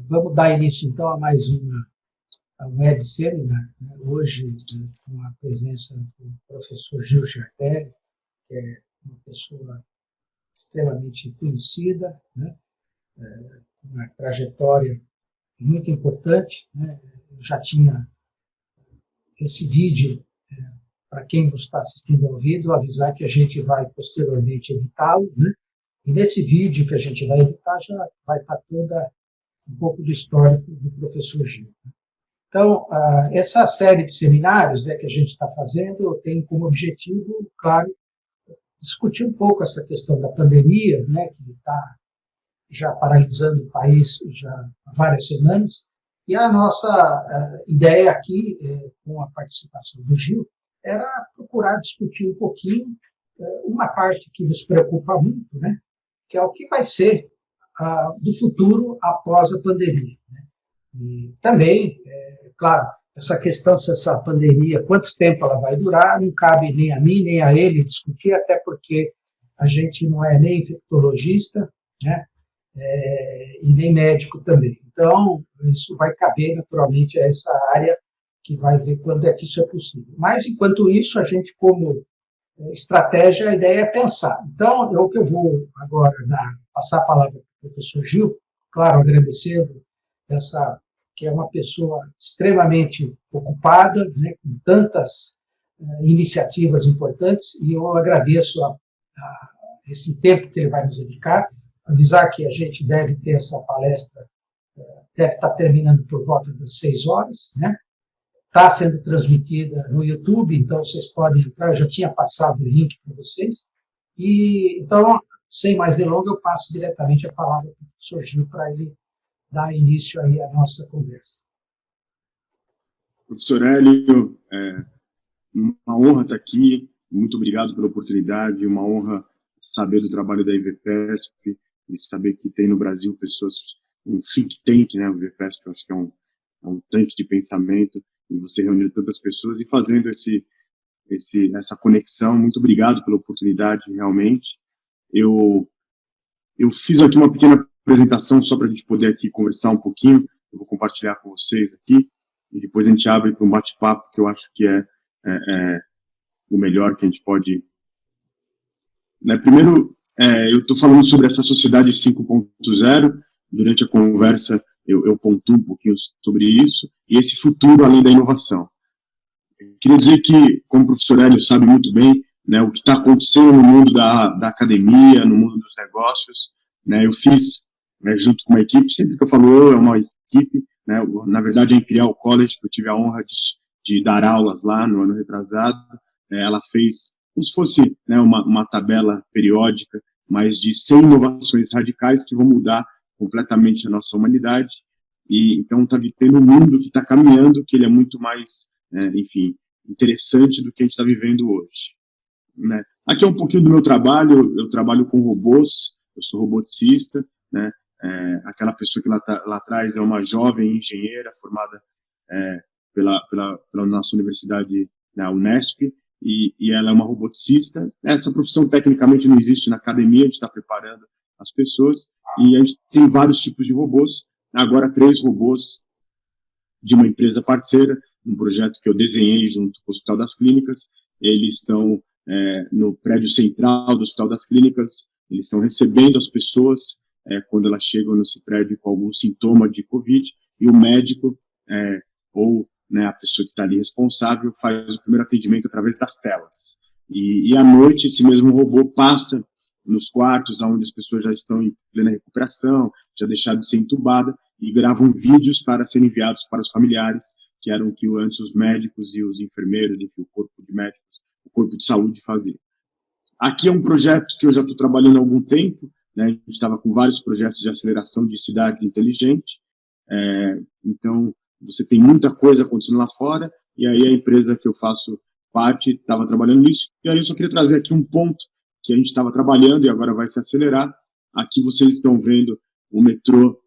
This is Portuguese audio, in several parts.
Vamos dar início, então, a mais uma web seminar, né? Hoje, com a presença do professor Gil Giardelli, que é uma pessoa extremamente conhecida, né? Uma trajetória muito importante, né? Eu já tinha esse vídeo, para quem nos está assistindo ao vídeo, avisar que a gente vai posteriormente editá-lo, né? E nesse vídeo que a gente vai editar já vai estar toda um pouco do histórico do professor Gil. Então, essa série de seminários, né, que a gente está fazendo tem como objetivo, claro, discutir um pouco essa questão da pandemia, né, que está já paralisando o país já há várias semanas, e a nossa ideia aqui, com a participação do Gil, era procurar discutir um pouquinho uma parte que nos preocupa muito, né, que é o que vai ser do futuro após a pandemia. Né? E também, claro, essa questão, se essa pandemia, quanto tempo ela vai durar, não cabe nem a mim, nem a ele discutir, até porque a gente não é nem infectologista, né? E nem médico também. Então, isso vai caber naturalmente a essa área que vai ver quando é que isso é possível. Mas, enquanto isso, a gente, como estratégia, a ideia é pensar. Então, o que eu vou agora passar a palavra para o professor Gil, claro, agradecendo que é uma pessoa extremamente ocupada, né, com tantas iniciativas importantes, e eu agradeço esse tempo que ele vai nos dedicar. Avisar que a gente deve ter essa palestra, deve estar terminando por volta das 6 horas, né? Está sendo transmitida no YouTube, então vocês podem entrar, eu já tinha passado o link para vocês. E, então, sem mais delongas, eu passo diretamente a palavra para o professor Gil para ele dar início aí à nossa conversa. Professor Hélio, uma honra estar aqui, muito obrigado pela oportunidade, uma honra saber do trabalho da IVPESP, e saber que tem no Brasil pessoas, um think tank, né, o IVPESP, eu acho que é um tanque de pensamento, e você reuniu tantas pessoas e fazendo essa conexão. Muito obrigado pela oportunidade, realmente. Eu fiz aqui uma pequena apresentação só para a gente poder aqui conversar um pouquinho, eu vou compartilhar com vocês aqui, e depois a gente abre para um bate-papo, que eu acho que é o melhor que a gente pode... Né, primeiro, eu estou falando sobre essa sociedade 5.0, durante a conversa eu pontuo um pouquinho sobre isso, e esse futuro além da inovação. Eu queria dizer que, como o professor Hélio sabe muito bem, né, o que está acontecendo no mundo da academia, no mundo dos negócios, né, eu fiz, né, junto com uma equipe, sempre que eu falo é uma equipe, né, na verdade a Imperial College, que eu tive a honra de dar aulas lá no ano retrasado, ela fez como se fosse, né, uma tabela periódica, mas de 100 inovações radicais que vão mudar completamente a nossa humanidade, e então está vivendo um mundo que está caminhando, que ele é muito mais, enfim, interessante do que a gente está vivendo hoje. Né? Aqui é um pouquinho do meu trabalho, eu trabalho com robôs, eu sou roboticista, né? Aquela pessoa que lá atrás é uma jovem engenheira formada pela nossa universidade, na Unesp, e ela é uma roboticista. Essa profissão tecnicamente não existe na academia, a gente está preparando as pessoas, e a gente tem vários tipos de robôs, agora 3 robôs de uma empresa parceira, um projeto que eu desenhei junto com o Hospital das Clínicas. Eles estão no prédio central do Hospital das Clínicas, eles estão recebendo as pessoas quando elas chegam nesse prédio com algum sintoma de Covid, e o médico, ou, né, a pessoa que está ali responsável, faz o primeiro atendimento através das telas. E à noite, esse mesmo robô passa nos quartos onde as pessoas já estão em plena recuperação, já deixaram de ser entubada, e gravam vídeos para serem enviados para os familiares, que eram o que antes os médicos e os enfermeiros, enfim, o corpo de médicos, o corpo de saúde fazia. Aqui é um projeto que eu já estou trabalhando há algum tempo, né, a gente estava com vários projetos de aceleração de cidades inteligentes, então você tem muita coisa acontecendo lá fora, e aí a empresa que eu faço parte estava trabalhando nisso, e aí eu só queria trazer aqui um ponto que a gente estava trabalhando e agora vai se acelerar. Aqui vocês estão vendo o metrô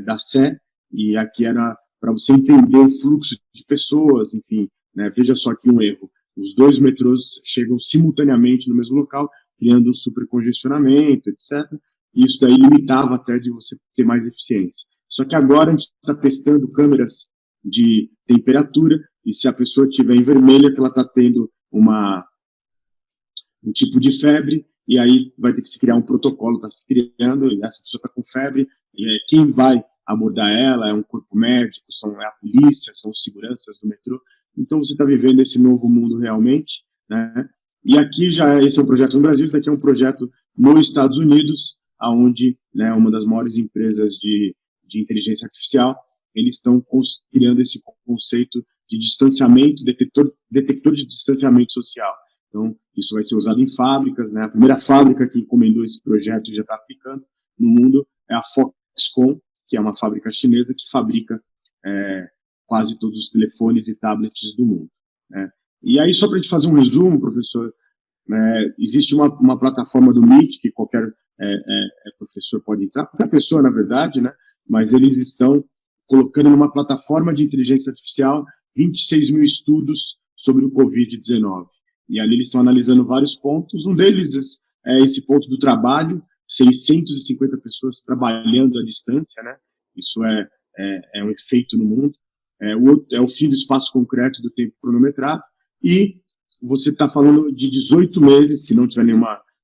da Sé, e aqui era para você entender o fluxo de pessoas, enfim, né, veja só aqui um erro. Os 2 metrôs chegam simultaneamente no mesmo local, criando um supercongestionamento, etc. E isso daí limitava até de você ter mais eficiência. Só que agora a gente está testando câmeras de temperatura, e se a pessoa estiver em vermelho, que ela está tendo um tipo de febre, e aí vai ter que se criar um protocolo, está se criando, e essa pessoa está com febre, e quem vai abordar ela é um corpo médico, é a polícia, são os seguranças do metrô. Então você está vivendo esse novo mundo realmente, né? E aqui esse é um projeto no Brasil, esse daqui é um projeto nos Estados Unidos, onde, né, uma das maiores empresas de inteligência artificial, eles estão criando esse conceito de distanciamento, detector de distanciamento social. Então, isso vai ser usado em fábricas, né? A primeira fábrica que encomendou esse projeto e já está aplicando no mundo é a Foxconn, que é uma fábrica chinesa que fabrica quase todos os telefones e tablets do mundo, né? E aí, só para a gente fazer um resumo, professor, existe uma plataforma do Meet que qualquer professor pode entrar, qualquer pessoa, na verdade, né? Mas eles estão colocando numa plataforma de inteligência artificial 26 mil estudos sobre o Covid-19. E ali eles estão analisando vários pontos. Um deles é esse ponto do trabalho, 650 pessoas trabalhando à distância, né? Isso é um efeito no mundo. O outro é o fim do espaço concreto do tempo cronometrado. E você está falando de 18 meses, se não tiver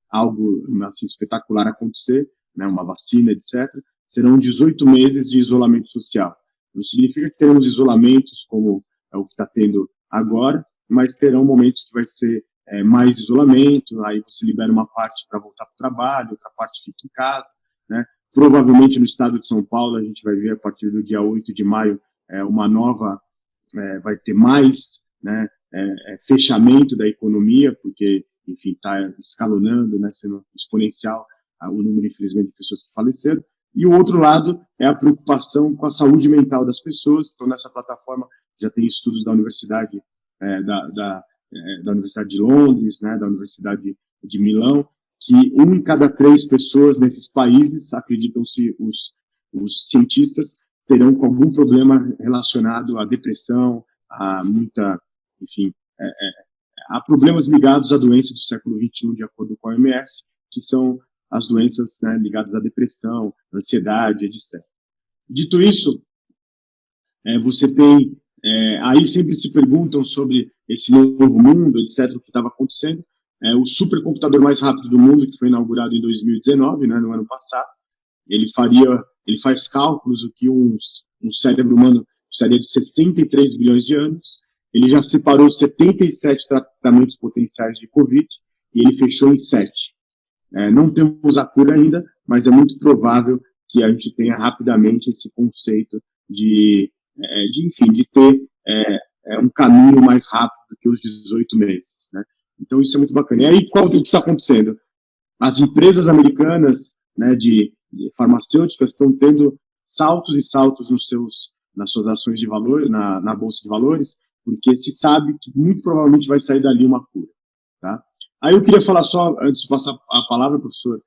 algo assim, espetacular acontecer, né, uma vacina, etc., serão 18 meses de isolamento social. Não significa que teremos isolamentos como é o que está tendo agora, mas terão momentos que vai ser mais isolamento, aí você libera uma parte para voltar para o trabalho, outra parte fica em casa, né? Provavelmente no estado de São Paulo a gente vai ver a partir do dia 8 de maio uma nova, vai ter mais, né, fechamento da economia, porque, enfim, está escalonando, né, sendo exponencial o número, infelizmente, de pessoas que faleceram. E o outro lado é a preocupação com a saúde mental das pessoas. Então, nessa plataforma já tem estudos da Universidade da Universidade de Londres, né, da Universidade de Milão, que 1 em cada 3 pessoas nesses países, acreditam-se os cientistas, terão com algum problema relacionado à depressão, a muita, enfim, há problemas ligados à doença do século XXI, de acordo com a OMS, que são as doenças, né, ligadas à depressão, ansiedade, etc. Dito isso, você tem, aí sempre se perguntam sobre esse novo mundo, etc., o que estava acontecendo. O supercomputador mais rápido do mundo, que foi inaugurado em 2019, né, no ano passado, ele faz cálculos o que um cérebro humano precisaria de 63 bilhões de anos. Ele já separou 77 tratamentos potenciais de Covid e ele fechou em 7. Não temos a cura ainda, mas é muito provável que a gente tenha rapidamente esse conceito de ter um caminho mais rápido do que os 18 meses, né? Então isso é muito bacana. E aí, qual que está acontecendo? As empresas americanas, né, de farmacêuticas estão tendo saltos e saltos nas suas ações de valor, na Bolsa de Valores, porque se sabe que muito provavelmente vai sair dali uma cura, tá? Aí eu queria falar só, antes de passar a palavra, professor,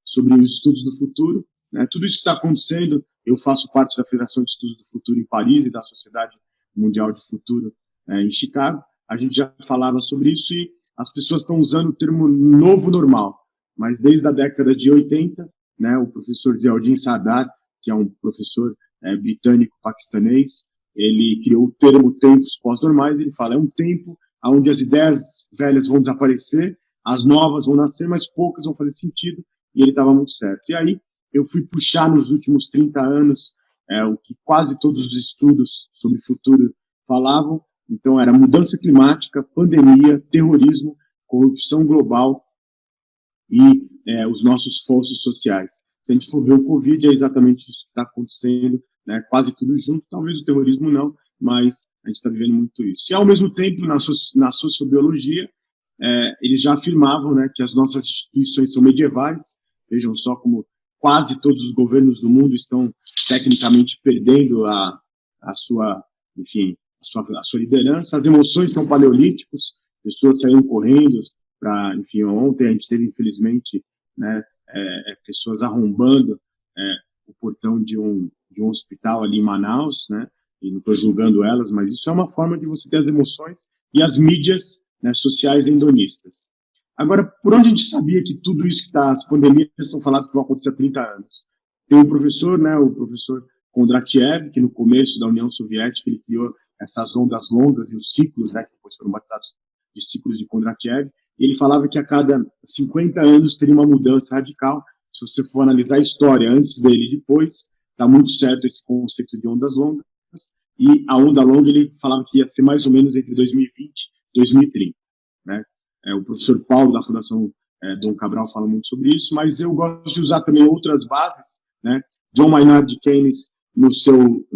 sobre os estudos do futuro, né? Tudo isso que está acontecendo, eu faço parte da Federação de Estudos do Futuro em Paris e da Sociedade Mundial de Futuro em Chicago. A gente já falava sobre isso e as pessoas estão usando o termo novo normal, mas desde a década de 80, né, o professor Ziauddin Sardar, que é um professor britânico-paquistanês, ele criou o termo tempos pós-normais. Ele fala, é um tempo onde as ideias velhas vão desaparecer, as novas vão nascer, mas poucas vão fazer sentido, e ele estava muito certo. E aí eu fui puxar nos últimos 30 anos o que quase todos os estudos sobre futuro falavam. Então era mudança climática, pandemia, terrorismo, corrupção global e os nossos fossos sociais. Se a gente for ver o Covid, é exatamente isso que está acontecendo, né? Quase tudo junto, talvez o terrorismo não, mas a gente está vivendo muito isso. E, ao mesmo tempo, na sociobiologia, eles já afirmavam, né, que as nossas instituições são medievais. Vejam só como quase todos os governos do mundo estão, tecnicamente, perdendo a sua liderança. As emoções estão paleolíticos, pessoas saíram correndo para, enfim, ontem a gente teve, infelizmente, né, pessoas arrombando o portão de um hospital ali em Manaus, né, e não estou julgando elas, mas isso é uma forma de você ter as emoções e as mídias, né, sociais hedonistas. Agora, por onde a gente sabia que tudo isso que as pandemias são faladas que vão acontecer há 30 anos? Tem um professor, né, o professor Kondratiev, que no começo da União Soviética ele criou essas ondas longas e os ciclos, né, que depois foram batizados de ciclos de Kondratiev, e ele falava que a cada 50 anos teria uma mudança radical. Se você for analisar a história antes dele e depois, está muito certo esse conceito de ondas longas, e a onda longa ele falava que ia ser mais ou menos entre 2020 e 2030. Né? O professor Paulo, da Fundação Dom Cabral, fala muito sobre isso, mas eu gosto de usar também outras bases. Né? John Maynard Keynes, no seu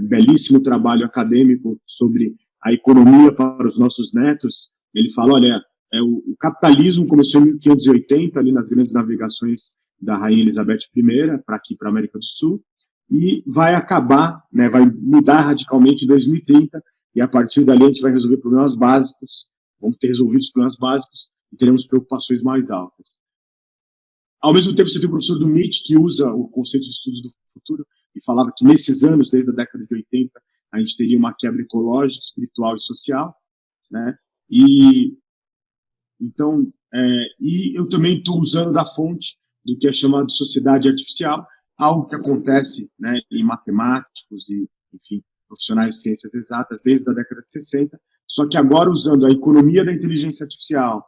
belíssimo trabalho acadêmico sobre a economia para os nossos netos, ele fala, olha, o capitalismo começou em 1580, ali nas grandes navegações da Rainha Elizabeth I, para aqui, para a América do Sul, e vai acabar, né, vai mudar radicalmente em 2030, e a partir dali a gente vai resolver problemas básicos, vamos ter resolvido os problemas básicos, e teremos preocupações mais altas. Ao mesmo tempo, você tem o professor do MIT, que usa o conceito de estudos do futuro, e falava que nesses anos, desde a década de 80, a gente teria uma quebra ecológica, espiritual e social, né? E eu também estou usando da fonte do que é chamado de sociedade artificial, algo que acontece, né, em matemáticos e, enfim, profissionais de ciências exatas desde a década de 60, só que agora usando a economia da inteligência artificial,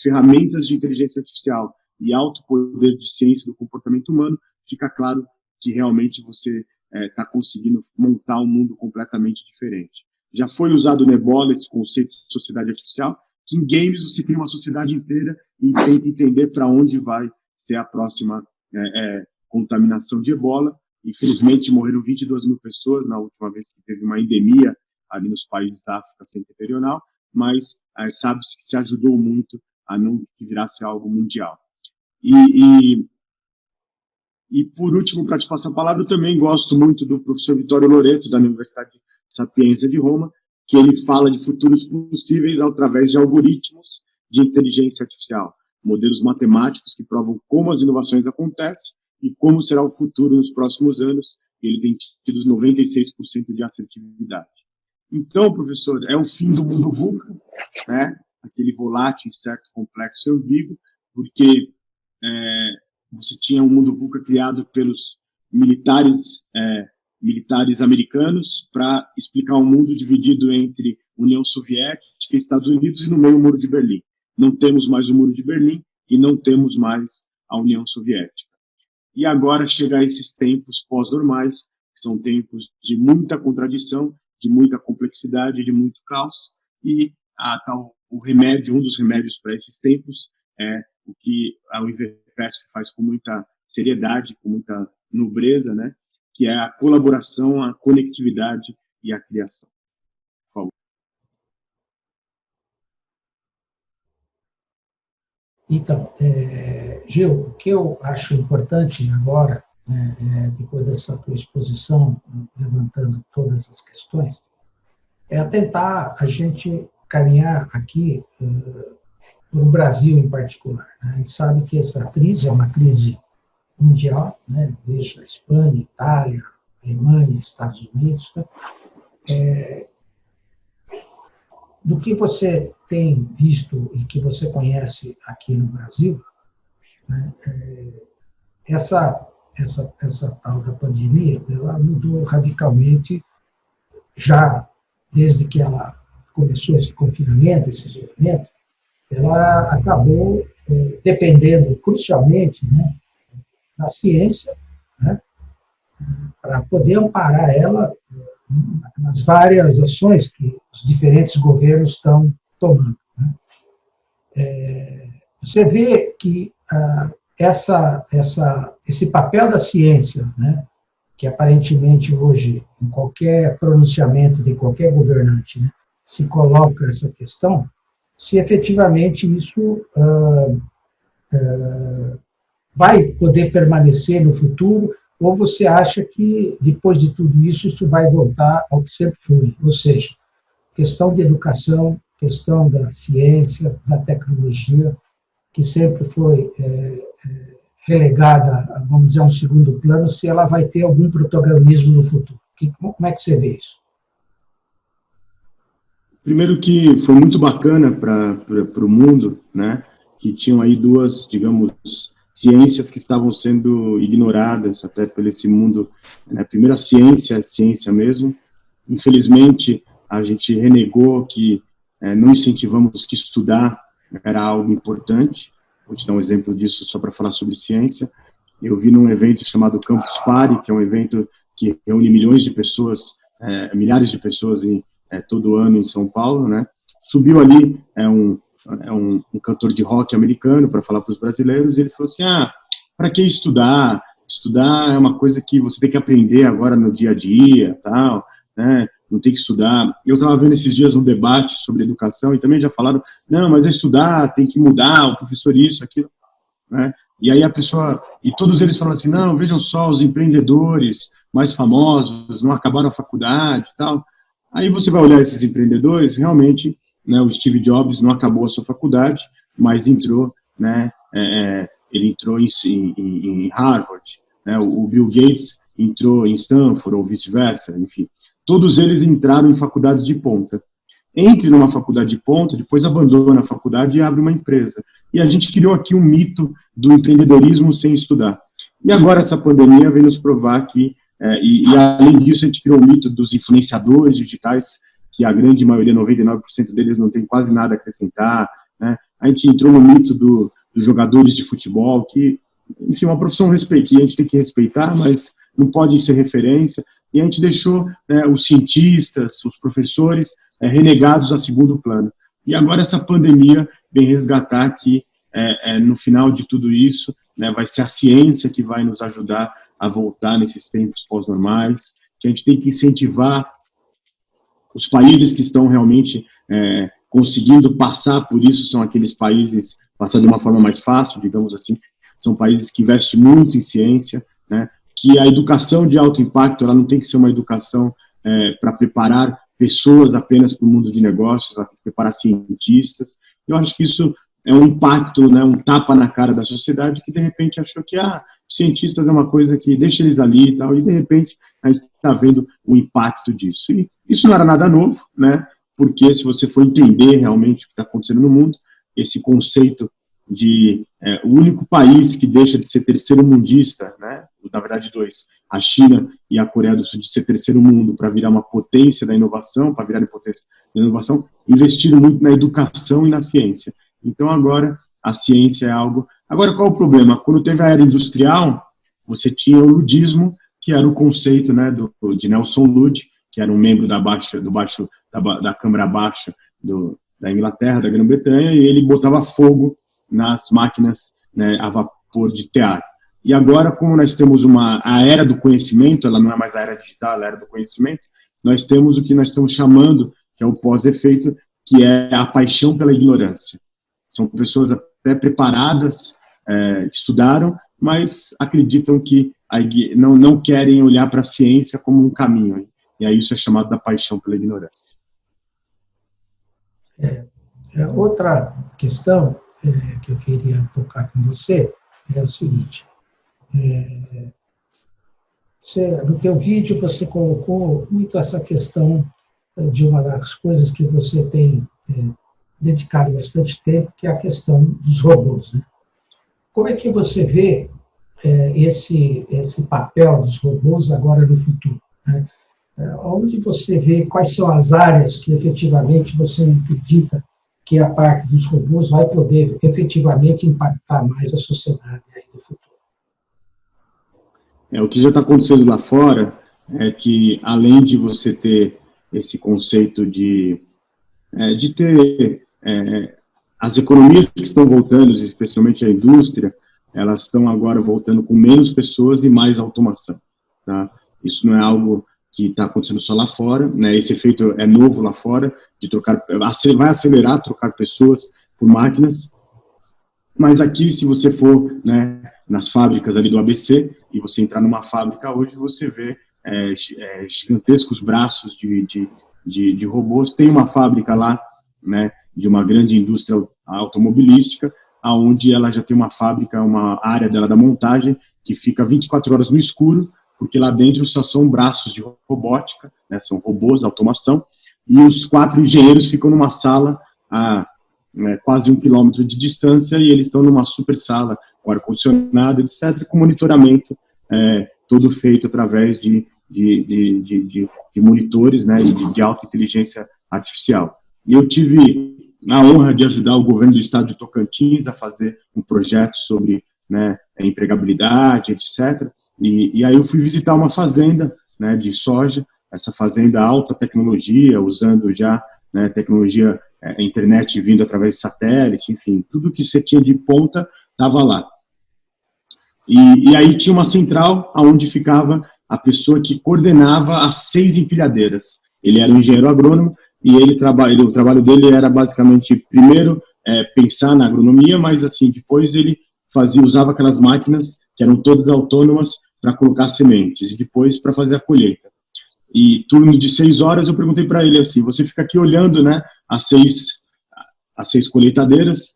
ferramentas de inteligência artificial e alto poder de ciência do comportamento humano, fica claro que realmente você está conseguindo montar um mundo completamente diferente. Já foi usado no Ebola esse conceito de sociedade artificial, que em games você cria uma sociedade inteira e tenta entender para onde vai ser a próxima contaminação de Ebola. Infelizmente, morreram 22 mil pessoas na última vez que teve uma endemia ali nos países da África Setentrional, mas sabe-se que se ajudou muito a não que virasse algo mundial. E por último, para te passar a palavra, eu também gosto muito do professor Vittorio Loreto, da Universidade Sapienza de Roma, que ele fala de futuros possíveis através de algoritmos de inteligência artificial, modelos matemáticos que provam como as inovações acontecem e como será o futuro nos próximos anos. Ele tem tido 96% de assertividade. Então, professor, é o fim do mundo VUCA, né? Aquele volátil, incerto, complexo e ambíguo, porque você tinha um mundo VUCA criado pelos militares americanos para explicar um mundo dividido entre União Soviética e Estados Unidos e no meio o Muro de Berlim. Não temos mais o Muro de Berlim e não temos mais a União Soviética. E agora chega a esses tempos pós-normais, que são tempos de muita contradição, de muita complexidade, de muito caos, e um dos remédios para esses tempos é o que a IVPESP faz com muita seriedade, com muita nobreza, né? Que é a colaboração, a conectividade e a criação. Por favor. Então, Gil, o que eu acho importante agora, depois dessa tua exposição, levantando todas as questões, é tentar a gente caminhar aqui no Brasil em particular. Né? A gente sabe que essa crise é uma crise mundial, né? Veja Espanha, Itália, Alemanha, Estados Unidos. Do que você tem visto e que você conhece aqui no Brasil, né? Essa tal da pandemia, ela mudou radicalmente já desde que ela começou esse confinamento, esse isolamento, ela acabou dependendo crucialmente, né, da ciência, né, para poder amparar ela nas várias ações que os diferentes governos estão tomando. Né. Você vê que esse papel da ciência, né, que aparentemente hoje, em qualquer pronunciamento de qualquer governante, né, se coloca essa questão, se efetivamente isso vai poder permanecer no futuro, ou você acha que, depois de tudo isso, isso vai voltar ao que sempre foi, ou seja, questão de educação, questão da ciência, da tecnologia, que sempre foi relegada, vamos dizer, a um segundo plano, se ela vai ter algum protagonismo no futuro. Como é que você vê isso? Primeiro que foi muito bacana para o mundo, né, que tinham aí duas, digamos, ciências que estavam sendo ignoradas até por esse mundo, né? Primeiro a ciência mesmo. Infelizmente, a gente renegou que não incentivamos que estudar era algo importante. Vou te dar um exemplo disso só para falar sobre ciência. Eu vi num evento chamado Campus Party, que é um evento que reúne milhões de pessoas, milhares de pessoas todo ano em São Paulo, né? Subiu ali um cantor de rock americano para falar para os brasileiros, e ele falou assim, para que estudar? Estudar é uma coisa que você tem que aprender agora no dia a dia, tal, né? Não tem que estudar. Eu estava vendo esses dias um debate sobre educação, e também já falaram, não, mas é estudar, tem que mudar, o professor isso, aquilo, né? E aí a pessoa, e todos eles falam assim, não, vejam só, os empreendedores mais famosos não acabaram a faculdade e tal. Aí você vai olhar esses empreendedores, realmente, né, o Steve Jobs não acabou a sua faculdade, mas entrou, né, ele entrou em Harvard, né, o Bill Gates entrou em Stanford, ou vice-versa, enfim. Todos eles entraram em faculdades de ponta. Entre numa faculdade de ponta, depois abandona a faculdade e abre uma empresa. E a gente criou aqui um mito do empreendedorismo sem estudar. E agora essa pandemia vem nos provar que, e além disso, a gente criou o mito dos influenciadores digitais, que a grande maioria, 99% deles, não tem quase nada a acrescentar, né? A gente entrou no mito dos jogadores de futebol, que, enfim, uma profissão que a gente tem que respeitar, mas não pode ser referência. E a gente deixou, né, os cientistas, os professores, renegados a segundo plano. E agora essa pandemia vem resgatar que, no final de tudo isso, né, vai ser a ciência que vai nos ajudar a voltar nesses tempos pós-normais, que a gente tem que incentivar os países que estão realmente conseguindo passar por isso, são aqueles países, passar de uma forma mais fácil, digamos assim, são países que investem muito em ciência, né, que a educação de alto impacto, ela não tem que ser uma educação para preparar pessoas apenas para o mundo de negócios, ela tem que preparar cientistas. Eu acho que isso é um impacto, né, um tapa na cara da sociedade que, de repente, achou que cientistas é uma coisa que deixa eles ali e tal, e, de repente, a gente está vendo o impacto disso. E isso não era nada novo, né, porque se você for entender realmente o que está acontecendo no mundo, esse conceito de o único país que deixa de ser terceiro mundista, né, na verdade dois, a China e a Coreia do Sul, de ser terceiro mundo para virar uma potência da inovação, para virar potência da inovação, investiram muito na educação e na ciência. Então agora a ciência é algo... Agora qual o problema? Quando teve a era industrial, você tinha o ludismo, que era o conceito, né, de Nelson Lud, que era um membro da Câmara Baixa da Inglaterra, da Grã-Bretanha, e ele botava fogo nas máquinas, né, a vapor de tear. E agora, como nós temos a era do conhecimento, ela não é mais a era digital, ela é a era do conhecimento, nós temos o que nós estamos chamando, que é o pós-efeito, que é a paixão pela ignorância. São pessoas até preparadas, estudaram, mas acreditam que não querem olhar para a ciência como um caminho. E aí isso é chamado da paixão pela ignorância. Outra questão que eu queria tocar com você é o seguinte. No teu vídeo você colocou muito essa questão de uma das coisas que você tem dedicado bastante tempo, que é a questão dos robôs, né? Como é que você vê esse papel dos robôs agora no futuro, né? Onde você vê quais são as áreas que efetivamente você acredita que a parte dos robôs vai poder efetivamente impactar mais a sociedade aí no futuro? O que já está acontecendo lá fora é que, além de você ter esse conceito de ter as economias que estão voltando, especialmente a indústria, elas estão agora voltando com menos pessoas e mais automação. Tá? Isso não é algo que está acontecendo só lá fora, né? Esse efeito é novo lá fora, vai acelerar trocar pessoas por máquinas, mas aqui, se você for, né, nas fábricas ali do ABC, e você entrar numa fábrica hoje, você vê gigantescos braços de robôs. Tem uma fábrica lá, né, de uma grande indústria automobilística, onde ela já tem uma fábrica, uma área dela da montagem, que fica 24 horas no escuro, porque lá dentro só são braços de robótica, né, são robôs, automação, e os 4 engenheiros ficam numa sala a quase 1 quilômetro de distância, e eles estão numa super sala com ar-condicionado, etc., com monitoramento todo feito através de monitores, né, de alta inteligência artificial. E eu tive a honra de ajudar o governo do estado de Tocantins a fazer um projeto sobre, né, empregabilidade, etc. E aí eu fui visitar uma fazenda, né, de soja, essa fazenda alta tecnologia, usando já, né, tecnologia, internet vindo através de satélite, enfim, tudo que você tinha de ponta estava lá. E aí tinha uma central onde ficava a pessoa que coordenava as 6 empilhadeiras. Ele era um engenheiro agrônomo e o trabalho dele era basicamente, primeiro, pensar na agronomia, mas assim, depois ele usava aquelas máquinas que eram todas autônomas para colocar sementes e depois para fazer a colheita. E turno de 6 horas, eu perguntei para ele assim, você fica aqui olhando, né, as seis colheitadeiras,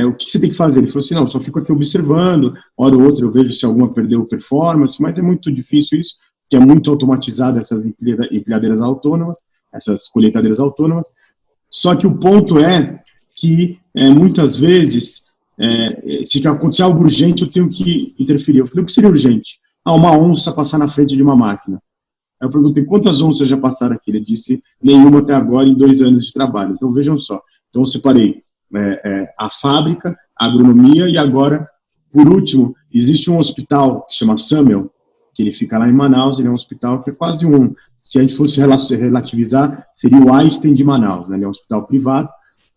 o que você tem que fazer? Ele falou assim, não, só fico aqui observando, hora ou outra eu vejo se alguma perdeu performance, mas é muito difícil isso, porque é muito automatizado essas empilhadeiras autônomas, essas colheitadeiras autônomas, só que o ponto é que muitas vezes, se acontecer algo urgente, eu tenho que interferir. Eu falei, o que seria urgente? Uma onça passar na frente de uma máquina. Aí eu perguntei, quantas onças já passaram aqui? Ele disse, nenhuma até agora em 2 anos de trabalho. Então vejam só, então eu separei a fábrica, a agronomia e agora, por último, existe um hospital que chama Samuel, que ele fica lá em Manaus, ele é um hospital que é quase se a gente fosse relativizar, seria o Einstein de Manaus, né? Ele é um hospital privado,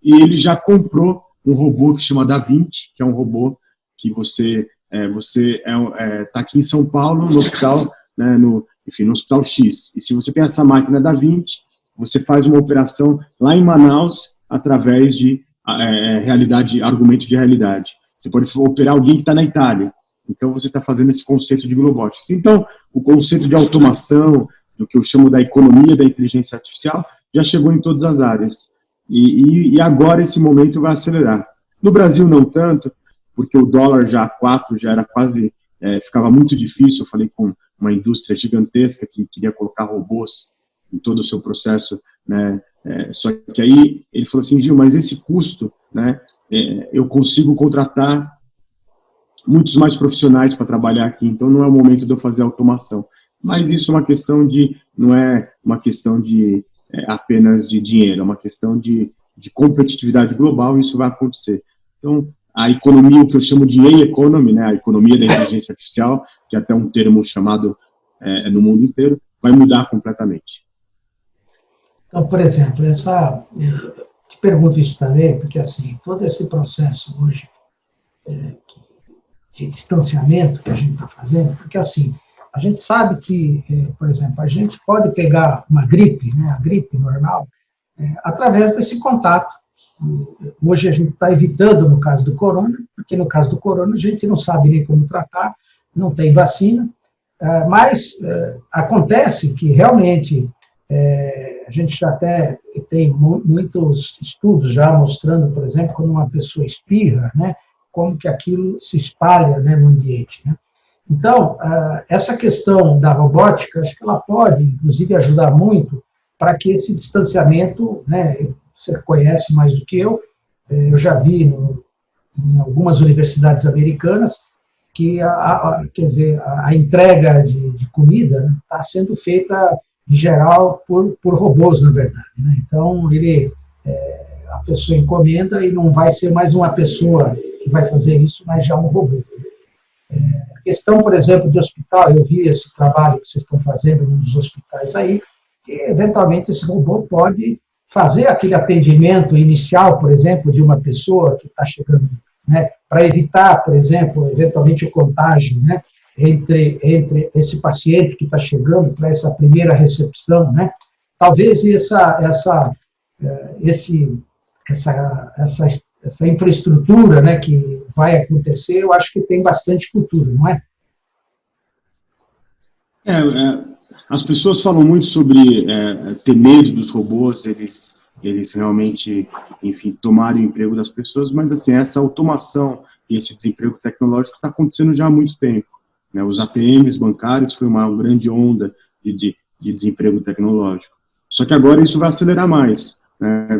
e ele já comprou um robô que chama Da Vinci, que é um robô que você está aqui em São Paulo, no hospital, né, no hospital X, e se você tem essa máquina Da Vinci, você faz uma operação lá em Manaus através de argumento de realidade. Você pode operar alguém que está na Itália. Então, você está fazendo esse conceito de Globotics. Então, o conceito de automação, do que eu chamo da economia da inteligência artificial, já chegou em todas as áreas. E agora esse momento vai acelerar. No Brasil, não tanto, porque o dólar já a 4 já era quase, ficava muito difícil. Eu falei com uma indústria gigantesca que queria colocar robôs em todo o seu processo, né? Só que aí ele falou assim, Gil, mas esse custo, né, eu consigo contratar muitos mais profissionais para trabalhar aqui, então não é o momento de eu fazer automação. Mas isso é uma questão não é uma questão de apenas de dinheiro, é uma questão de competitividade global, e isso vai acontecer. Então, a economia, o que eu chamo de A-Economy, né, a economia da inteligência artificial, que é até um termo chamado no mundo inteiro, vai mudar completamente. Então, por exemplo, te pergunto isso também, porque assim, todo esse processo hoje de distanciamento que a gente está fazendo, porque assim, a gente sabe que, por exemplo, a gente pode pegar uma gripe, né, a gripe normal, através desse contato. Hoje a gente está evitando no caso do corona, porque no caso do corona a gente não sabe nem como tratar, não tem vacina, mas acontece que realmente a gente já até tem muitos estudos já mostrando, por exemplo, quando uma pessoa espirra, né, como que aquilo se espalha, né, no ambiente, né? Então, essa questão da robótica, acho que ela pode, inclusive, ajudar muito para que esse distanciamento, né, você conhece mais do que eu já vi em algumas universidades americanas que quer dizer, a entrega de comida está sendo feita, em geral, por robôs, na verdade, né? Então, a pessoa encomenda e não vai ser mais uma pessoa que vai fazer isso, mas já um robô. A questão, por exemplo, de hospital, eu vi esse trabalho que vocês estão fazendo nos hospitais aí, que, eventualmente, esse robô pode fazer aquele atendimento inicial, por exemplo, de uma pessoa que está chegando, né, para evitar, por exemplo, eventualmente o contágio, né, entre esse paciente que está chegando para essa primeira recepção, né? Talvez essa infraestrutura, né, que vai acontecer, eu acho que tem bastante futuro, não é? As pessoas falam muito sobre ter medo dos robôs, eles realmente, enfim, tomarem o emprego das pessoas, mas assim, essa automação e esse desemprego tecnológico está acontecendo já há muito tempo, né? Os ATMs bancários foi uma grande onda de desemprego tecnológico. Só que agora isso vai acelerar mais.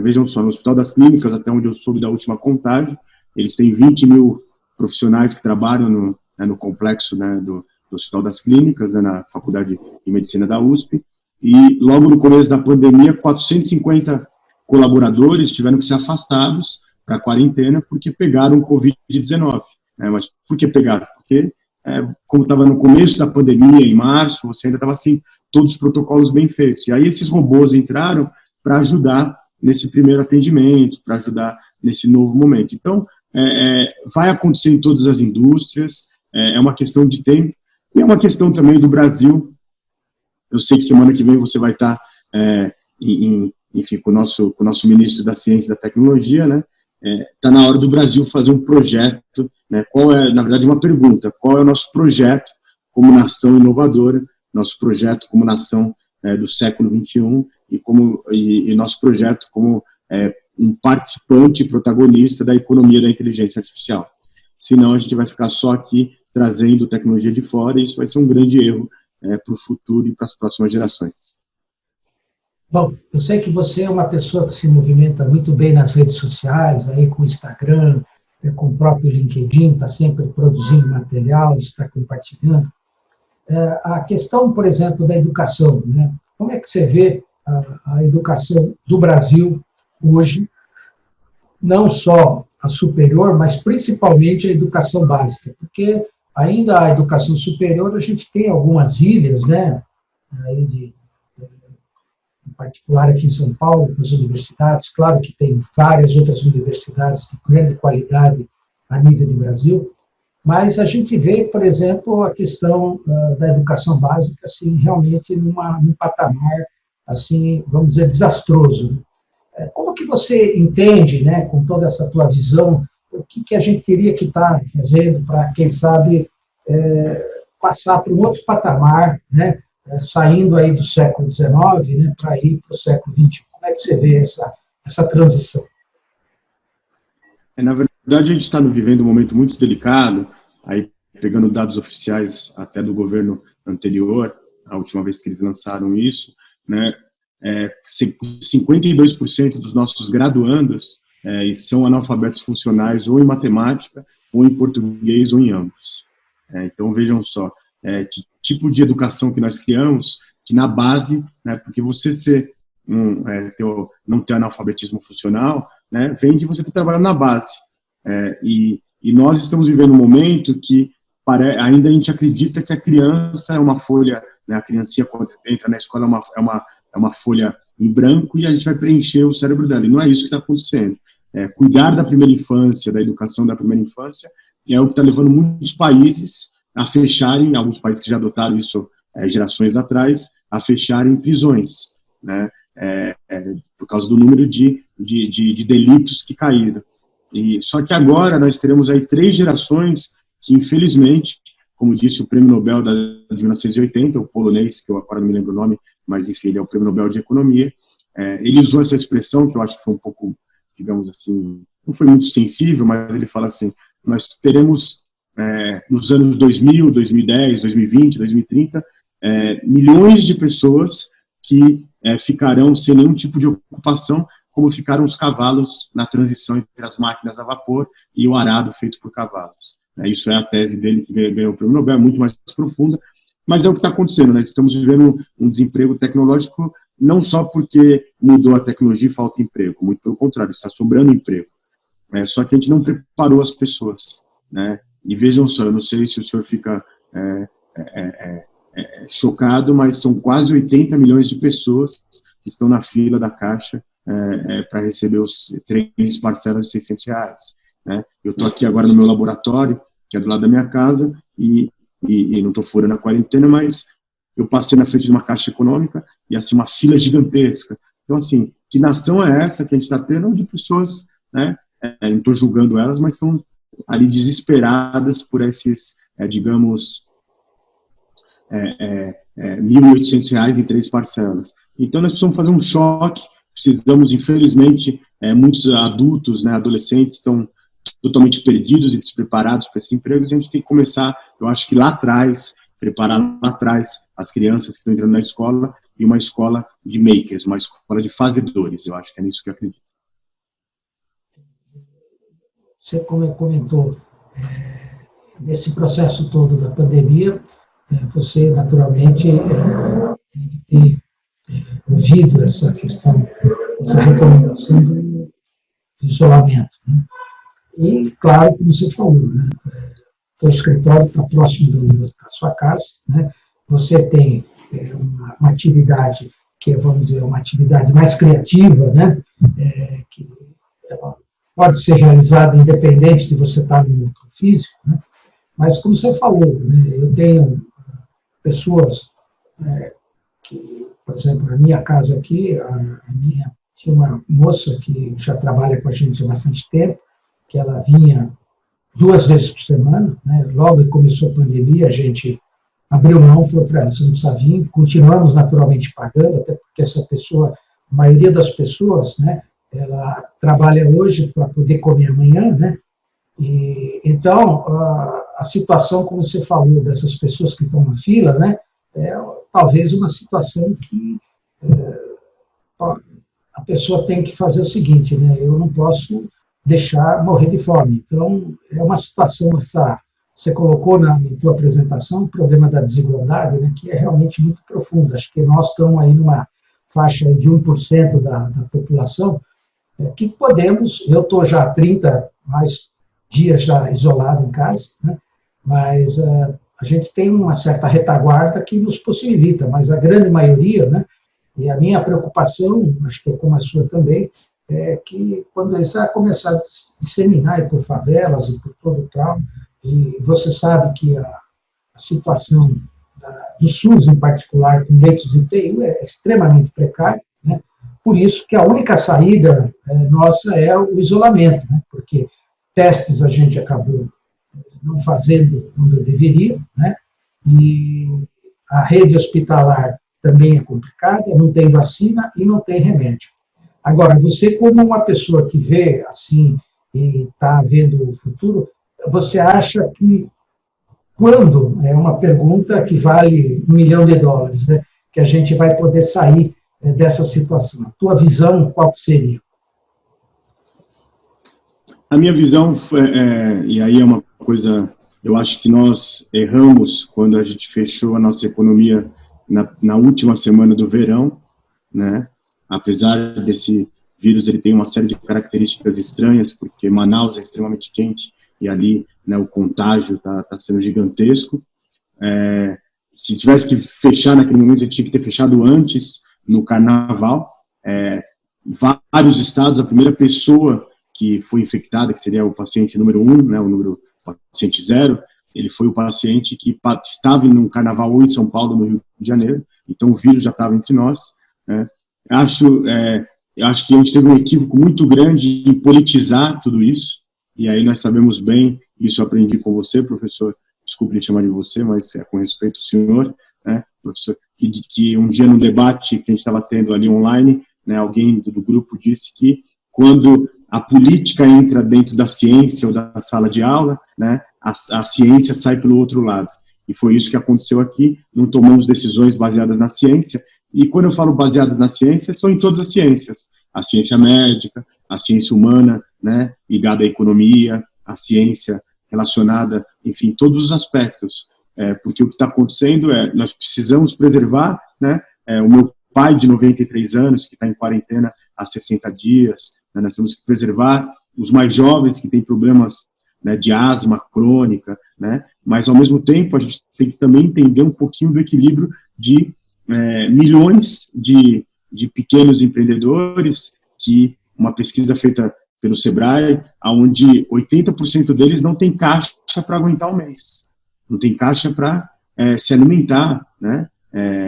Vejam só, no Hospital das Clínicas, até onde eu soube da última contagem, eles têm 20 mil profissionais que trabalham no complexo, né, do Hospital das Clínicas, né, na Faculdade de Medicina da USP, e logo no começo da pandemia, 450 colaboradores tiveram que ser afastados para a quarentena porque pegaram o Covid-19. Mas por que pegaram? Porque, como estava no começo da pandemia, em março, você ainda estava assim, todos os protocolos bem feitos. E aí esses robôs entraram para ajudar nesse primeiro atendimento, para ajudar nesse novo momento. Então, vai acontecer em todas as indústrias, é uma questão de tempo, e é uma questão também do Brasil. Eu sei que semana que vem você vai estar, enfim, com o nosso ministro da Ciência e da Tecnologia, né? Está na hora do Brasil fazer um projeto, né? Na verdade, uma pergunta: qual é o nosso projeto como nação inovadora, nosso projeto como nação do século XXI e nosso projeto como um participante e protagonista da economia da inteligência artificial. Senão a gente vai ficar só aqui trazendo tecnologia de fora, e isso vai ser um grande erro para o futuro e para as próximas gerações. Bom, eu sei que você é uma pessoa que se movimenta muito bem nas redes sociais, aí com o Instagram, com o próprio LinkedIn, está sempre produzindo material, está compartilhando. A questão, por exemplo, da educação, né? Como é que você vê a educação do Brasil hoje, não só a superior, mas principalmente a educação básica? Porque ainda a educação superior, a gente tem algumas ilhas, né? Aí em particular aqui em São Paulo, nas universidades, claro que tem várias outras universidades de grande qualidade a nível do Brasil, mas a gente vê, por exemplo, a questão da educação básica, assim, realmente num patamar, assim, vamos dizer, desastroso. Como que você entende, né, com toda essa tua visão, o que a gente teria que estar fazendo para, quem sabe, passar para um outro patamar, né, saindo aí do século XIX, né, para ir para o século XXI? Como é que você vê essa transição? Na verdade, a gente está vivendo um momento muito delicado, aí pegando dados oficiais até do governo anterior, a última vez que eles lançaram isso, né, 52% dos nossos graduandos são analfabetos funcionais ou em matemática, ou em português, ou em ambos. Então, vejam só, que tipo de educação que nós criamos, que na base, né, porque você não ter analfabetismo funcional, né, vem de você estar trabalhando na base. E nós estamos vivendo um momento que ainda a gente acredita que a criança é uma folha, né, a criancinha, quando entra na escola, é uma folha em branco e a gente vai preencher o cérebro dela. E não é isso que está acontecendo. Cuidar da primeira infância, da educação da primeira infância, é o que está levando muitos países a fecharem, alguns países que já adotaram isso gerações atrás, a fecharem prisões, né, por causa do número de delitos que caíram. Só que agora nós teremos aí 3 gerações que, infelizmente, como disse o Prêmio Nobel de 1980, o polonês, que eu agora não me lembro o nome, mas enfim, ele é o Prêmio Nobel de Economia, ele usou essa expressão, que eu acho que foi um pouco, digamos assim, não foi muito sensível, mas ele fala assim: nós teremos, nos anos 2000, 2010, 2020, 2030, milhões de pessoas que ficarão sem nenhum tipo de ocupação, como ficaram os cavalos na transição entre as máquinas a vapor e o arado feito por cavalos. Isso é a tese dele, que ganhou o Prêmio Nobel, muito mais profunda, mas é o que está acontecendo. Nós estamos vivendo um desemprego tecnológico, não só porque mudou a tecnologia e falta emprego, muito pelo contrário, está sobrando emprego. Só que a gente não preparou as pessoas, né? E vejam só, eu não sei se o senhor fica chocado, mas são quase 80 milhões de pessoas que estão na fila da Caixa para receber os 3 parcelas de R$600. Né? Eu estou aqui agora no meu laboratório, que é do lado da minha casa, e não estou furando a quarentena, mas eu passei na frente de uma caixa econômica e assim uma fila gigantesca. Então, assim, que nação é essa que a gente está tendo, de pessoas, né, não estou julgando elas, mas estão ali desesperadas por esses, digamos, R$1.800 em 3 parcelas. Então, nós precisamos fazer um choque, precisamos, infelizmente, muitos adultos, né, adolescentes estão totalmente perdidos e despreparados para esses empregos, e a gente tem que começar, eu acho que lá atrás, preparar lá atrás as crianças que estão entrando na escola, e uma escola de makers, uma escola de fazedores. Eu acho que é nisso que eu acredito. Você comentou Nesse processo todo da pandemia, você, naturalmente, deve ter ouvido essa questão, essa recomendação do isolamento. Né? E, claro, como você falou, né? O escritório está próximo da sua casa, né? Você tem uma atividade que é, vamos dizer, uma atividade mais criativa, né? Que ela pode ser realizada independente de você estar no mundo físico, né? Mas, como você falou, né? Eu tenho pessoas que, por exemplo, na minha casa aqui, tinha uma moça que já trabalha com a gente há bastante tempo, que ela vinha 2 vezes por semana, né? Logo que começou a pandemia, a gente abriu mão, falou para ela, você não precisa vir, continuamos naturalmente pagando, até porque essa pessoa, a maioria das pessoas, né, ela trabalha hoje para poder comer amanhã, né? E, então, a situação, como você falou, dessas pessoas que estão na fila, né, é talvez uma situação que a pessoa tem que fazer o seguinte, né, eu não posso deixar morrer de fome. Então, é uma situação, você colocou na tua apresentação, o problema da desigualdade, né, que é realmente muito profundo. Acho que nós estamos aí numa faixa de 1% da população, que podemos, eu estou já há 30 mais dias já isolado em casa, né, mas a gente tem uma certa retaguarda que nos possibilita, mas a grande maioria, né, e a minha preocupação, acho que é como a sua também, é que quando isso vai começar a disseminar por favelas e por todo o trauma, e você sabe que a situação do SUS, em particular, com leitos de UTI, é extremamente precária, né? Por isso que a única saída nossa é o isolamento, né? Porque testes a gente acabou não fazendo onde deveria, né? E a rede hospitalar também é complicada, não tem vacina e não tem remédio. Agora, você como uma pessoa que vê assim e está vendo o futuro, você acha que quando, é uma pergunta que vale $1 milhão, né, que a gente vai poder sair dessa situação? A tua visão, qual seria? A minha visão, e aí é uma coisa, eu acho que nós erramos quando a gente fechou a nossa economia na última semana do verão, né? Apesar desse vírus, ele tem uma série de características estranhas, porque Manaus é extremamente quente e ali, né, o contágio está sendo gigantesco. Se tivesse que fechar naquele momento, a gente tinha que ter fechado antes, no carnaval. Vários estados, a primeira pessoa que foi infectada, que seria o paciente número 1, né, o paciente 0, ele foi o paciente que estava no carnaval ou em São Paulo, no Rio de Janeiro, então o vírus já estava entre nós, né. Eu acho que a gente teve um equívoco muito grande em politizar tudo isso, e aí nós sabemos bem, isso eu aprendi com você, professor, desculpe me chamar de você, mas é com respeito ao senhor, né, professor, que um dia no debate que a gente estava tendo ali online, né, alguém do grupo disse que quando a política entra dentro da ciência ou da sala de aula, né, a ciência sai pelo outro lado. E foi isso que aconteceu aqui, não tomamos decisões baseadas na ciência. E quando eu falo baseadas na ciência, são em todas as ciências. A ciência médica, a ciência humana, né, ligada à economia, a ciência relacionada, enfim, todos os aspectos. Porque o que está acontecendo nós precisamos preservar, né, o meu pai de 93 anos, que está em quarentena há 60 dias, né, nós temos que preservar os mais jovens que têm problemas, né, de asma crônica, né, mas ao mesmo tempo a gente tem que também entender um pouquinho do equilíbrio de milhões de pequenos empreendedores, que uma pesquisa feita pelo Sebrae, onde 80% deles não tem caixa para aguentar um mês, não tem caixa para se alimentar, né?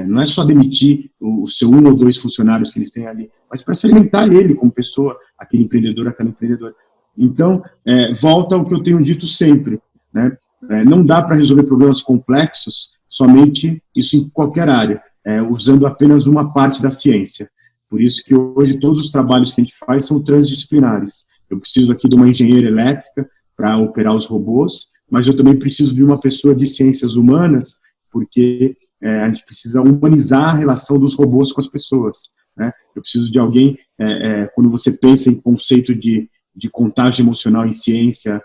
Não é só demitir o seu 1 ou 2 funcionários que eles têm ali, mas para se alimentar ele como pessoa, aquele empreendedor, aquela empreendedora. Então, volta ao que eu tenho dito sempre, né? Não dá para resolver problemas complexos somente isso em qualquer área, usando apenas uma parte da ciência. Por isso que hoje todos os trabalhos que a gente faz são transdisciplinares. Eu preciso aqui de uma engenheira elétrica para operar os robôs, mas eu também preciso de uma pessoa de ciências humanas, porque a gente precisa humanizar a relação dos robôs com as pessoas, né? Eu preciso de alguém, quando você pensa em conceito de contágio emocional em ciência,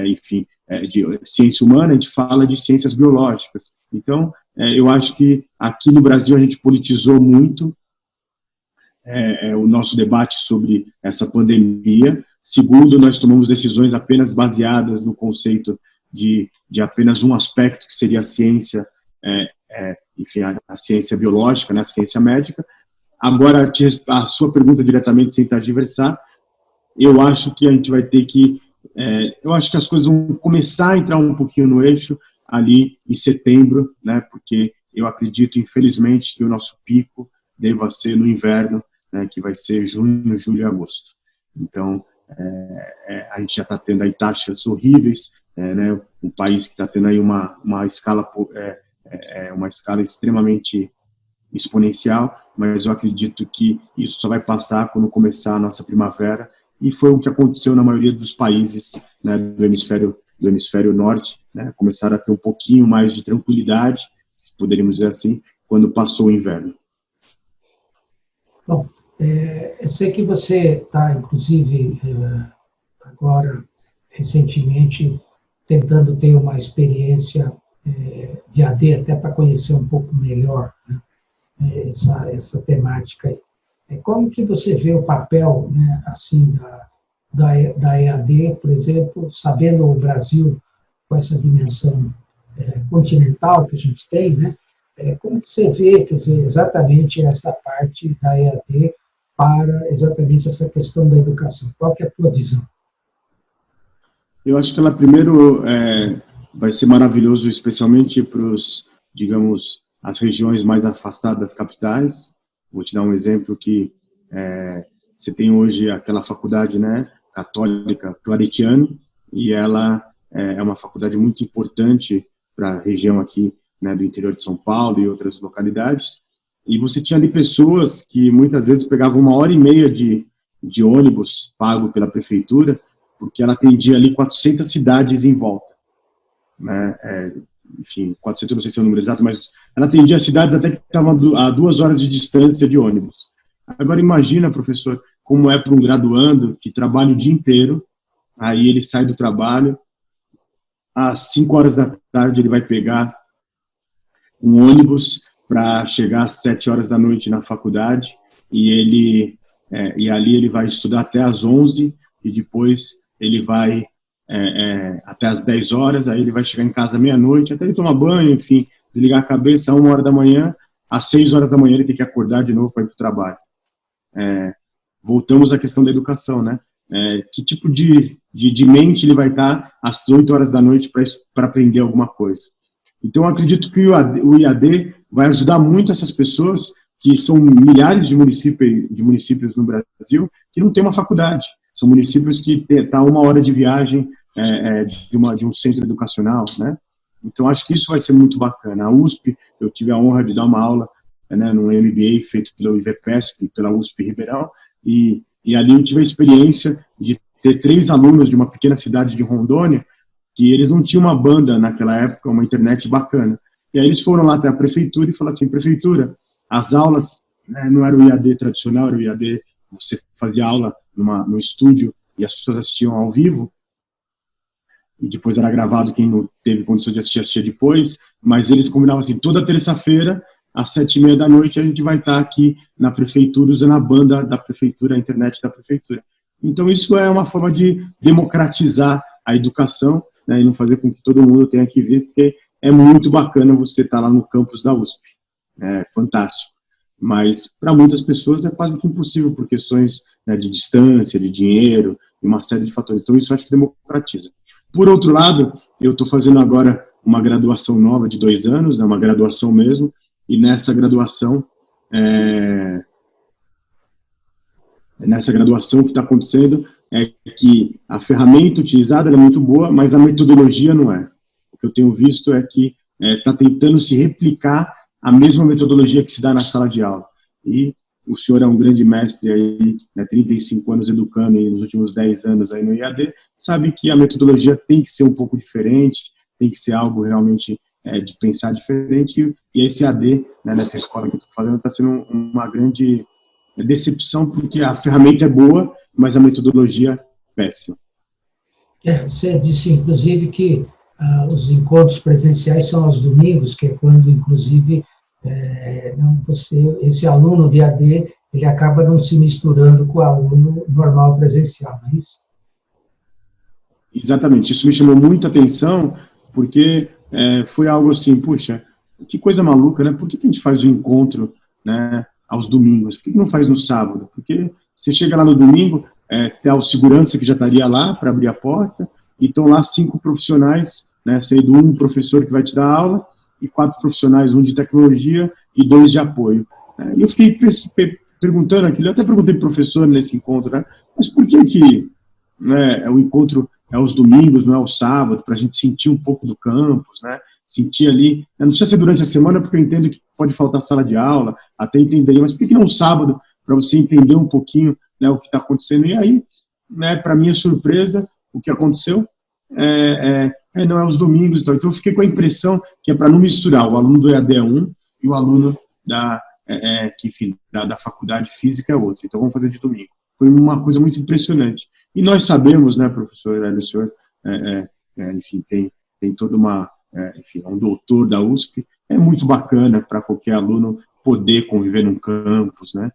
enfim, de ciência humana, a gente fala de ciências biológicas. Então, eu acho que aqui no Brasil a gente politizou muito o nosso debate sobre essa pandemia. Segundo, nós tomamos decisões apenas baseadas no conceito de apenas um aspecto, que seria a ciência, enfim, a ciência biológica, né, a ciência médica. Agora, a sua pergunta diretamente, sem tergiversar, eu acho que a gente vai ter que... eu acho que as coisas vão começar a entrar um pouquinho no eixo ali em setembro, né, porque eu acredito, infelizmente, que o nosso pico deva ser no inverno, né, que vai ser junho, julho e agosto. Então, a gente já está tendo aí taxas horríveis, né, um país que está tendo aí uma escala extremamente exponencial, mas eu acredito que isso só vai passar quando começar a nossa primavera, e foi o que aconteceu na maioria dos países, né, do hemisfério norte, né, começaram a ter um pouquinho mais de tranquilidade, se poderíamos dizer assim, quando passou o inverno. Bom, eu sei que você está, inclusive, agora, recentemente, tentando ter uma experiência de AD, até para conhecer um pouco melhor, né, essa temática aí. Como que você vê o papel, né, assim, da EAD, por exemplo, sabendo o Brasil com essa dimensão continental que a gente tem, né? Como que você vê, quer dizer, exatamente essa parte da EAD para exatamente essa questão da educação? Qual que é a tua visão? Eu acho que ela, primeiro, vai ser maravilhoso, especialmente para os, digamos, as regiões mais afastadas das capitais. Vou te dar um exemplo que você tem hoje aquela faculdade, né, católica Claretiano, e ela é uma faculdade muito importante para a região aqui, né, do interior de São Paulo e outras localidades. E você tinha ali pessoas que muitas vezes pegavam 1h30 de ônibus pago pela prefeitura, porque ela atendia ali 400 cidades em volta, né? Enfim, 400, não sei se é o número exato, mas ela atendia cidades até que estavam a 2 horas de distância de ônibus. Agora imagina, professor, como é para um graduando que trabalha o dia inteiro, aí ele sai do trabalho, às 5 horas da tarde ele vai pegar um ônibus para chegar às 7 horas da noite na faculdade, e ali ele vai estudar até às 11, e depois ele vai até às 10 horas, aí ele vai chegar em casa meia-noite, até ele tomar banho, enfim, desligar a cabeça a 1 hora da manhã, às 6 horas da manhã ele tem que acordar de novo para ir para o trabalho. Voltamos à questão da educação, né? Que tipo de mente ele vai estar às 8 horas da noite para aprender alguma coisa? Então, eu acredito que o IAD vai ajudar muito essas pessoas, que são milhares de municípios no Brasil, que não têm uma faculdade. São municípios que estão a 1 hora de viagem de um centro educacional, né? Então, acho que isso vai ser muito bacana. A USP, eu tive a honra de dar uma aula, né, no MBA feito pela IVPESP, pela USP Ribeirão, e ali eu tive a experiência de ter 3 alunos de uma pequena cidade de Rondônia, que eles não tinham uma banda naquela época, uma internet bacana. E aí eles foram lá até a prefeitura e falaram assim: prefeitura, as aulas, né, não era o IAD tradicional, era o IAD, você fazia aula no estúdio e as pessoas assistiam ao vivo, e depois era gravado, quem não teve condição de assistir, assistia depois, mas eles combinavam assim: toda terça-feira, às 7h30 da noite, a gente vai estar aqui na prefeitura usando a banda da prefeitura, a internet da prefeitura. Então isso é uma forma de democratizar a educação, né, e não fazer com que todo mundo tenha que vir, porque é muito bacana você estar lá no campus da USP. É fantástico. Mas para muitas pessoas é quase que impossível por questões, né, de distância, de dinheiro, e uma série de fatores. Então isso eu acho que democratiza. Por outro lado, eu estou fazendo agora uma graduação nova de 2 anos, né, uma graduação mesmo, e nessa graduação que está acontecendo é que a ferramenta utilizada é muito boa, mas a metodologia não é. O que eu tenho visto é que está tentando se replicar a mesma metodologia que se dá na sala de aula. E o senhor é um grande mestre aí, né, 35 anos educando e nos últimos 10 anos aí no IAD, sabe que a metodologia tem que ser um pouco diferente, tem que ser algo realmente de pensar diferente, e esse AD, né, nessa escola que eu estou fazendo, está sendo uma grande decepção, porque a ferramenta é boa, mas a metodologia é péssima. Você disse, inclusive, que os encontros presenciais são aos domingos, que é quando, inclusive, esse aluno de AD, ele acaba não se misturando com o aluno normal presencial, não é isso? Exatamente, isso me chamou muita atenção, porque foi algo assim, puxa, que coisa maluca, né? Por que a gente faz o encontro, né, aos domingos? Por que não faz no sábado? Porque você chega lá no domingo, tem o segurança que já estaria lá para abrir a porta, e estão lá 5 profissionais, né, sendo um professor que vai te dar aula, e 4 profissionais, um de tecnologia e 2 de apoio. E eu fiquei perguntando aquilo, eu até perguntei para o professor nesse encontro, né, mas por que né, o encontro é aos domingos, não é ao sábado, para a gente sentir um pouco do campus, né? Sentir ali, não precisa ser durante a semana, porque eu entendo que pode faltar sala de aula, até entenderia, mas por que não sábado, para você entender um pouquinho, né, o que está acontecendo? E aí, né, para minha surpresa, o que aconteceu não é aos domingos, então eu fiquei com a impressão que é para não misturar o aluno do EAD é um e o aluno da faculdade física é outro, então vamos fazer de domingo. Foi uma coisa muito impressionante. E nós sabemos, né, professor, o senhor, enfim, tem toda uma, enfim, é um doutor da USP, é muito bacana para qualquer aluno poder conviver num campus, né,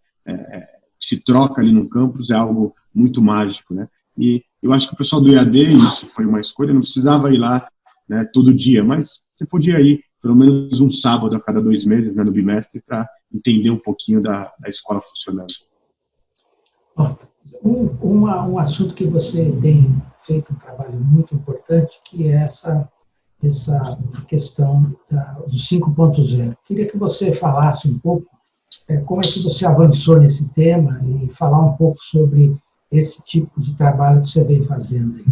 se troca ali num campus é algo muito mágico, né, e eu acho que o pessoal do EAD, isso foi uma escolha, não precisava ir lá, né, todo dia, mas você podia ir pelo menos um sábado a cada 2 meses, né, no bimestre, para entender um pouquinho da escola funcionando. Um assunto que você tem feito um trabalho muito importante, que é essa questão do 5.0. Queria que você falasse um pouco como é que você avançou nesse tema e falar um pouco sobre esse tipo de trabalho que você vem fazendo aí.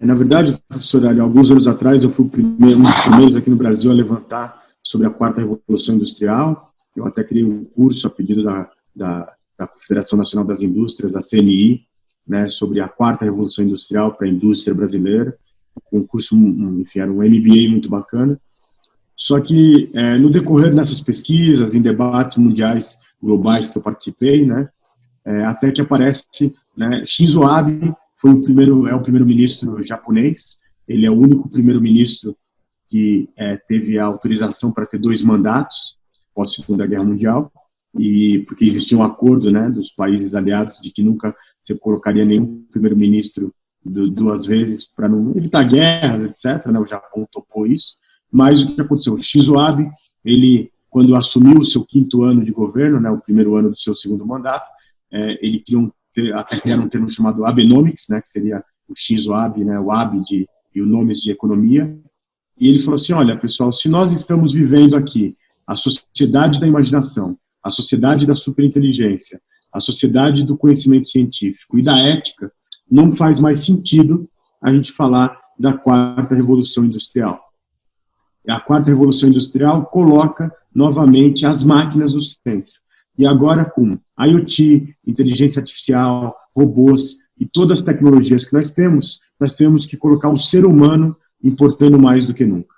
Na verdade, professor, alguns anos atrás eu fui um dos primeiros aqui no Brasil a levantar sobre a 4ª Revolução Industrial. Eu até criei um curso a pedido da Confederação Nacional das Indústrias, a CNI, né, sobre a 4ª Revolução Industrial para a indústria brasileira. Um curso, enfim, era um MBA muito bacana. Só que, no decorrer dessas pesquisas, em debates mundiais, globais que eu participei, né, até que aparece, né, Shinzo Abe é o primeiro-ministro japonês, ele é o único primeiro-ministro que teve a autorização para ter 2 mandatos pós Segunda Guerra Mundial, e porque existia um acordo, né, dos países aliados de que nunca se colocaria nenhum primeiro-ministro 2 vezes para não evitar guerras, etc., né, o Japão topou isso, mas o que aconteceu? O Shinzo Abe, ele, quando assumiu o seu 5º ano de governo, né, o primeiro ano do seu 2º mandato, ele criaram um termo chamado Abenomics, né, que seria o Shinzo Abe, né, o Abe e o nomes de economia, e ele falou assim, olha, pessoal, se nós estamos vivendo aqui a sociedade da imaginação, a sociedade da superinteligência, a sociedade do conhecimento científico e da ética, não faz mais sentido a gente falar da 4ª Revolução Industrial. A 4ª Revolução Industrial coloca novamente as máquinas no centro. E agora, com IoT, inteligência artificial, robôs e todas as tecnologias que nós temos que colocar o ser humano importando mais do que nunca.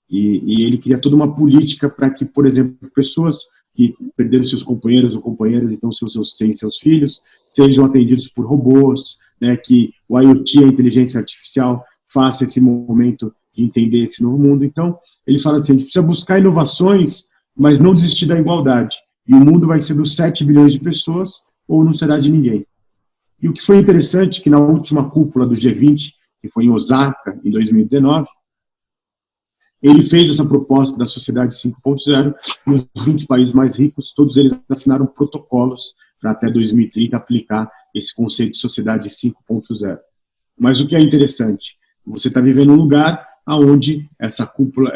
E ele cria toda uma política para que, por exemplo, pessoas que perderam seus companheiros ou companheiras e estão sem seus filhos, sejam atendidos por robôs, né, que o IoT, a inteligência artificial, faça esse momento de entender esse novo mundo. Então, ele fala assim, a gente precisa buscar inovações, mas não desistir da igualdade. E o mundo vai ser dos 7 bilhões de pessoas, ou não será de ninguém. E o que foi interessante, que na última cúpula do G20, que foi em Osaka, em 2019, ele fez essa proposta da sociedade 5.0 e os 20 países mais ricos, todos eles assinaram protocolos para até 2030 aplicar esse conceito de sociedade 5.0. Mas o que é interessante, você está vivendo um lugar onde essa cúpula,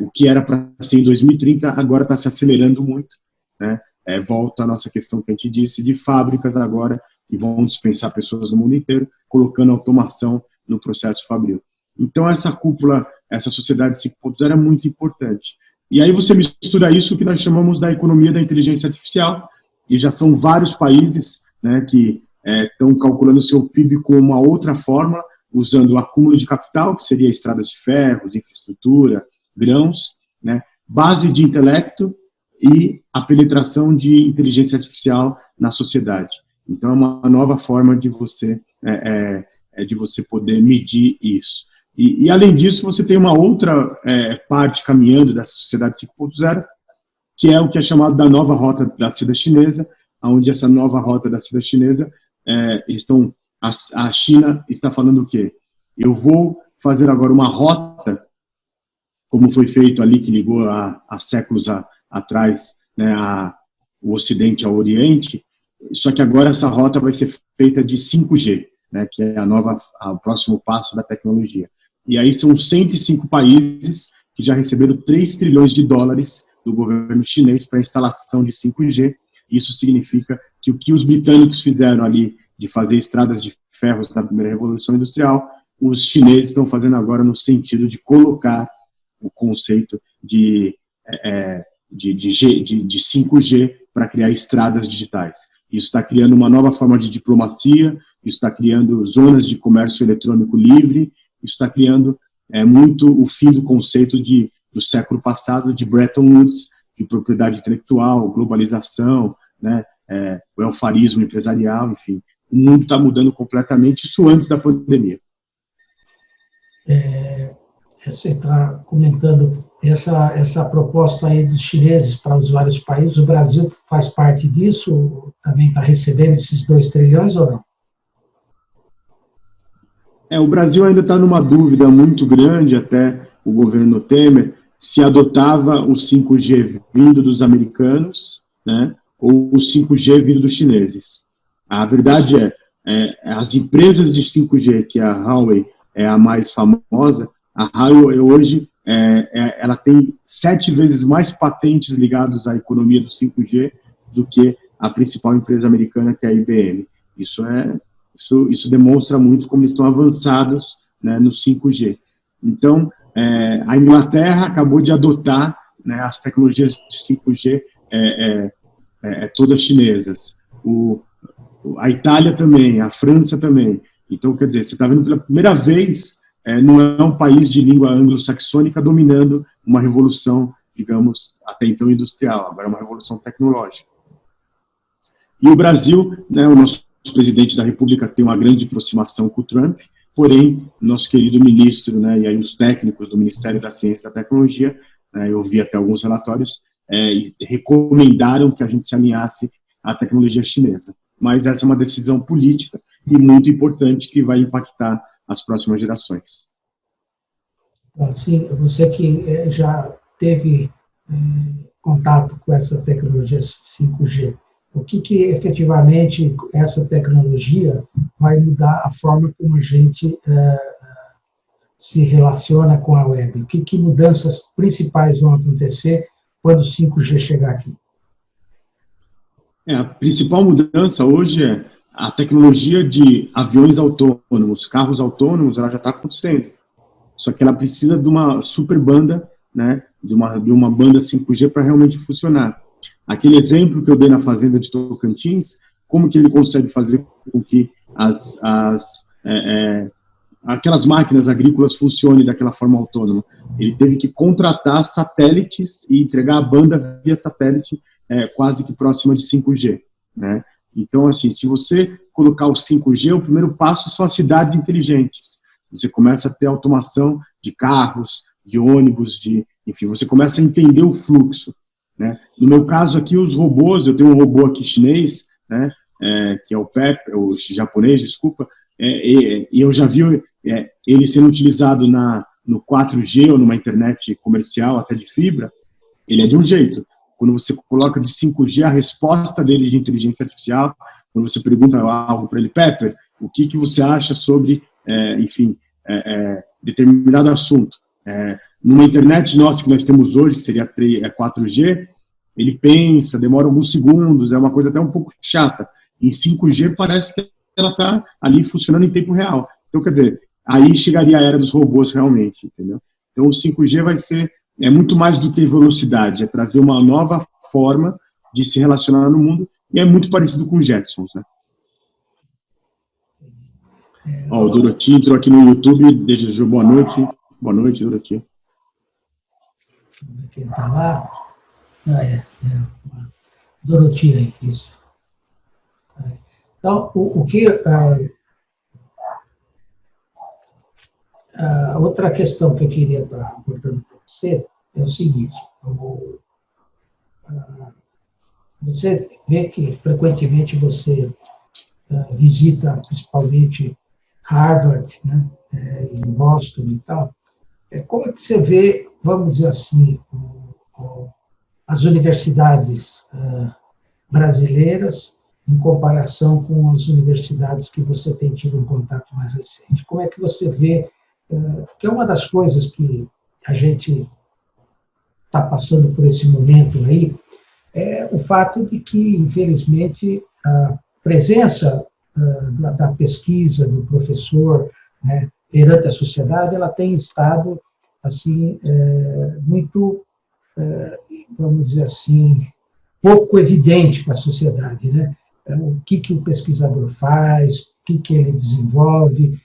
o que era para ser em 2030, agora está se acelerando muito, né? Volta à nossa questão que a gente disse, de fábricas agora, que vão dispensar pessoas no mundo inteiro, colocando automação no processo fabril. Então, essa cúpula, essa sociedade 5.0 é muito importante. E aí você mistura isso que nós chamamos da economia da inteligência artificial, e já são vários países, né, que estão calculando o seu PIB com uma outra forma, usando o acúmulo de capital, que seria estradas de ferros, infraestrutura, grãos, né, base de intelecto e a penetração de inteligência artificial na sociedade. Então, é uma nova forma de você de você poder medir isso. E além disso, você tem uma outra parte caminhando da sociedade 5.0, que é o que é chamado da nova rota da seda chinesa, onde essa nova rota da seda chinesa, a China está falando o quê? Eu vou fazer agora uma rota, como foi feito ali, que ligou há séculos atrás, né, o Ocidente ao Oriente, só que agora essa rota vai ser feita de 5G, né, que é o próximo passo da tecnologia. E aí são 105 países que já receberam 3 trilhões de dólares do governo chinês para a instalação de 5G. Isso significa que o que os britânicos fizeram ali de fazer estradas de ferros na primeira revolução industrial, os chineses estão fazendo agora no sentido de colocar o conceito de 5G para criar estradas digitais. Isso está criando uma nova forma de diplomacia, isso está criando zonas de comércio eletrônico livre, isso está criando muito o fim do conceito do século passado de Bretton Woods, de propriedade intelectual, globalização, né, o welfarismo empresarial, enfim. O mundo está mudando completamente, isso antes da pandemia. Você está comentando essa proposta aí dos chineses para os vários países, o Brasil faz parte disso? Também está recebendo esses 2 trilhões ou não? O Brasil ainda está numa dúvida muito grande, até o governo Temer, se adotava o 5G vindo dos americanos, né, ou o 5G vindo dos chineses. A verdade as empresas de 5G, que a Huawei é a mais famosa, a Huawei hoje ela tem 7 vezes mais patentes ligadas à economia do 5G do que a principal empresa americana, que é a IBM. Isso demonstra muito como estão avançados, né, no 5G. Então, a Inglaterra acabou de adotar, né, as tecnologias de 5G todas chinesas. A Itália também, a França também. Então, quer dizer, você está vendo pela primeira vez, não é um país de língua anglo-saxônica dominando uma revolução, digamos, até então industrial, agora é uma revolução tecnológica. E o Brasil, né, o nosso presidente da República tem uma grande aproximação com o Trump, porém, nosso querido ministro, né, e aí os técnicos do Ministério da Ciência e da Tecnologia, eu vi até alguns relatórios, recomendaram que a gente se alinhasse à tecnologia chinesa. Mas essa é uma decisão política e muito importante que vai impactar as próximas gerações. Assim, você que já teve contato com essa tecnologia 5G, o que efetivamente essa tecnologia vai mudar a forma como a gente se relaciona com a web? Que mudanças principais vão acontecer quando o 5G chegar aqui? A principal mudança hoje é a tecnologia de aviões autônomos, carros autônomos, ela já está acontecendo. Só que ela precisa de uma super banda, né, de uma banda 5G para realmente funcionar. Aquele exemplo que eu dei na fazenda de Tocantins, como que ele consegue fazer com que aquelas máquinas agrícolas funcionem daquela forma autônoma? Ele teve que contratar satélites e entregar a banda via satélite quase que próxima de 5G, né? Então, assim, se você colocar o 5G, o primeiro passo são as cidades inteligentes. Você começa a ter automação de carros, de ônibus, enfim, você começa a entender o fluxo, né? No meu caso aqui, os robôs, eu tenho um robô aqui chinês, né, que é o Pep, o japonês, desculpa, e eu já vi ele sendo utilizado no 4G ou numa internet comercial, até de fibra. Ele é de um jeito. Quando você coloca de 5G, a resposta dele de inteligência artificial, quando você pergunta algo para ele, Pepper, o que você acha sobre, enfim, determinado assunto? Numa internet nossa que nós temos hoje, que seria 4G, ele pensa, demora alguns segundos, é uma coisa até um pouco chata. Em 5G parece que ela está ali funcionando em tempo real. Então, quer dizer, aí chegaria a era dos robôs realmente, entendeu? Então, o 5G vai ser muito mais do que velocidade, é trazer uma nova forma de se relacionar no mundo, e é muito parecido com os Jetsons, né? O Doroti entrou aqui no YouTube, desejou boa noite. Boa noite, Doroti. Quem está lá? Doroti aí, isso. Então, o que outra questão que eu queria estar abordando com você é o seguinte: você vê que frequentemente você visita principalmente Harvard, né, em Boston e tal. Como é que você vê, vamos dizer assim, as universidades brasileiras em comparação com as universidades que você tem tido um contato mais recente? Como é que você vê, porque é uma das coisas que a gente está passando por esse momento aí, é o fato de que, infelizmente, a presença da pesquisa, do professor, né, perante a sociedade, ela tem estado assim, muito, vamos dizer assim, pouco evidente para a sociedade, né? O que o pesquisador faz, o que ele desenvolve,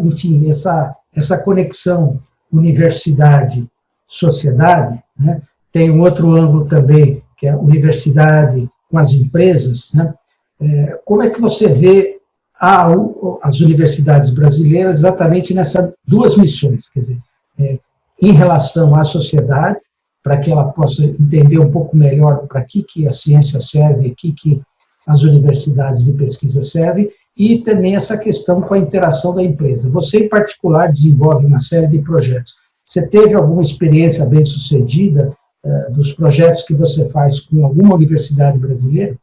enfim, essa conexão universidade-sociedade, né? Tem um outro ângulo também, que é a universidade com as empresas, né? Como é que você vê as universidades brasileiras exatamente nessas duas missões, quer dizer, em relação à sociedade, para que ela possa entender um pouco melhor para que a ciência serve, que as universidades de pesquisa servem, e também essa questão com a interação da empresa. Você, em particular, desenvolve uma série de projetos. Você teve alguma experiência bem-sucedida dos projetos que você faz com alguma universidade brasileira?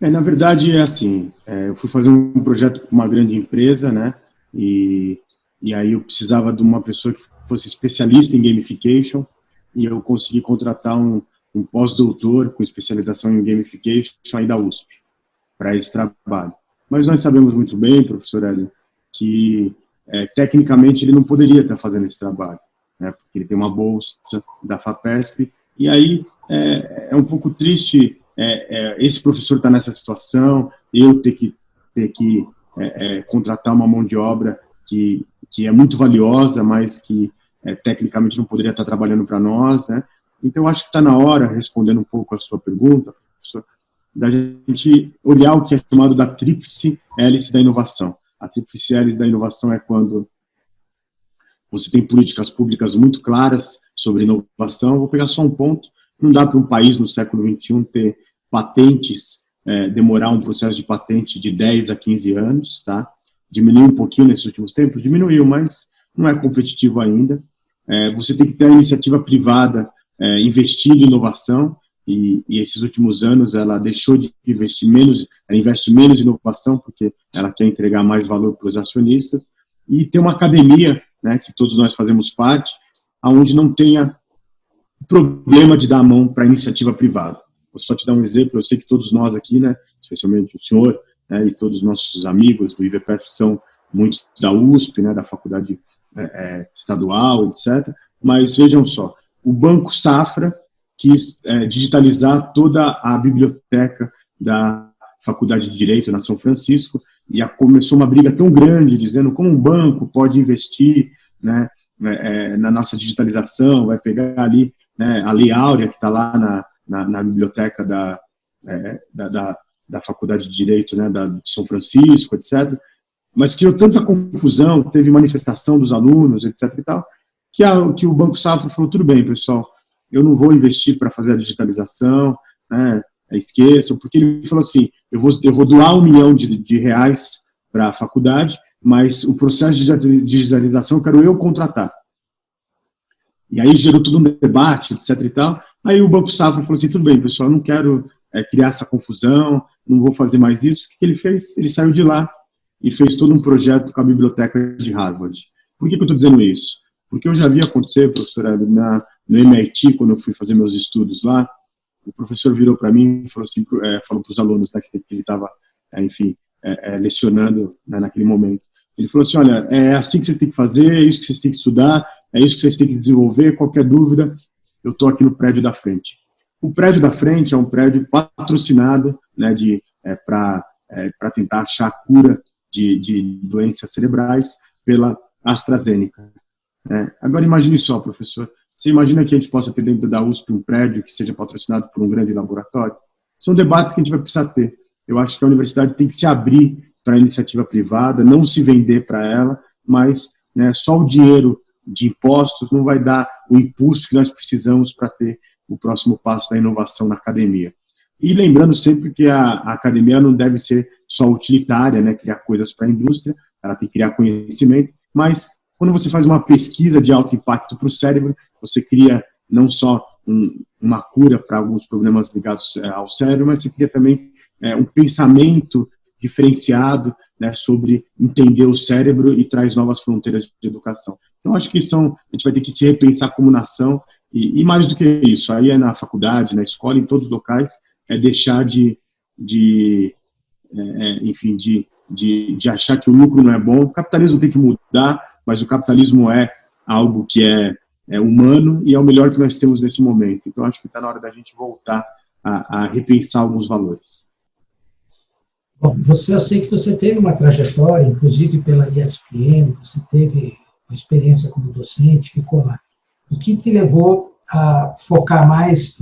Na verdade, é assim, eu fui fazer um projeto com uma grande empresa, né, e aí eu precisava de uma pessoa que fosse especialista em gamification, e eu consegui contratar um pós-doutor com especialização em gamification aí da USP, para esse trabalho. Mas nós sabemos muito bem, professor Hélio, que tecnicamente ele não poderia estar fazendo esse trabalho, né, porque ele tem uma bolsa da FAPESP, e aí é um pouco triste esse professor estar nessa situação, eu ter que contratar uma mão de obra que é muito valiosa, mas que tecnicamente não poderia estar trabalhando para nós, né? Então, eu acho que está na hora, respondendo um pouco a sua pergunta, professor, da gente olhar o que é chamado da tríplice hélice da inovação. A tríplice hélice da inovação é quando você tem políticas públicas muito claras sobre inovação. Vou pegar só um ponto: não dá para um país no século XXI ter patentes, demorar um processo de patente de 10 a 15 anos, tá? Diminuiu um pouquinho nesses últimos tempos, diminuiu, mas não é competitivo ainda. Você tem que ter a iniciativa privada investindo em inovação, e esses últimos anos ela deixou de investir menos, ela investe menos em inovação, porque ela quer entregar mais valor para os acionistas, e tem uma academia, né, que todos nós fazemos parte, onde não tenha problema de dar a mão para a iniciativa privada. Vou só te dar um exemplo: eu sei que todos nós aqui, né, especialmente o senhor, né, e todos os nossos amigos do IVPF são muitos da USP, né, da faculdade estadual, etc. Mas vejam só, o Banco Safra quis digitalizar toda a biblioteca da Faculdade de Direito na São Francisco, e começou uma briga tão grande, dizendo como um banco pode investir, né, na nossa digitalização, vai pegar ali, né, a Lei Áurea, que está lá na biblioteca da Faculdade de Direito, né, de São Francisco, etc., mas criou tanta confusão, teve manifestação dos alunos, etc. e tal, que o Banco Safra falou: tudo bem, pessoal, eu não vou investir para fazer a digitalização, né, esqueçam, porque ele falou assim: eu vou doar R$1 milhão para a faculdade, mas o processo de digitalização eu quero eu contratar. E aí gerou todo um debate, etc. e tal. Aí o Banco Safra falou assim: tudo bem, pessoal, eu não quero criar essa confusão, não vou fazer mais isso. O que ele fez? Ele saiu de lá e fez todo um projeto com a biblioteca de Harvard. Por que eu estou dizendo isso? Porque eu já vi acontecer, professora, no MIT, quando eu fui fazer meus estudos lá, o professor virou para mim e falou assim, falou para os alunos, né, que ele estava, enfim, lecionando, né, naquele momento. Ele falou assim: olha, é assim que vocês têm que fazer, é isso que vocês têm que estudar, é isso que vocês têm que desenvolver, qualquer dúvida, eu estou aqui no prédio da frente. O prédio da frente é um prédio patrocinado, né, para tentar achar a cura de doenças cerebrais pela AstraZeneca. Agora imagine só, professor, você imagina que a gente possa ter dentro da USP um prédio que seja patrocinado por um grande laboratório? São debates que a gente vai precisar ter. Eu acho que a universidade tem que se abrir para a iniciativa privada, não se vender para ela, mas, né, só o dinheiro de impostos não vai dar o impulso que nós precisamos para ter o próximo passo da inovação na academia. E lembrando sempre que a academia não deve ser só utilitária, né, criar coisas para a indústria, ela tem que criar conhecimento, mas quando você faz uma pesquisa de alto impacto para o cérebro, você cria não só uma cura para alguns problemas ligados ao cérebro, mas você cria também um pensamento diferenciado, né, sobre entender o cérebro e traz novas fronteiras de educação. Então, acho que a gente vai ter que se repensar como nação, e mais do que isso, aí é na faculdade, na escola, em todos os locais, é deixar enfim, de achar que o lucro não é bom. O capitalismo tem que mudar, mas o capitalismo é algo que é humano e é o melhor que nós temos nesse momento. Então, acho que está na hora da gente voltar a repensar alguns valores. Bom, eu sei que você teve uma trajetória, inclusive pela ESPN, você teve uma experiência como docente, ficou lá. O que te levou a focar mais,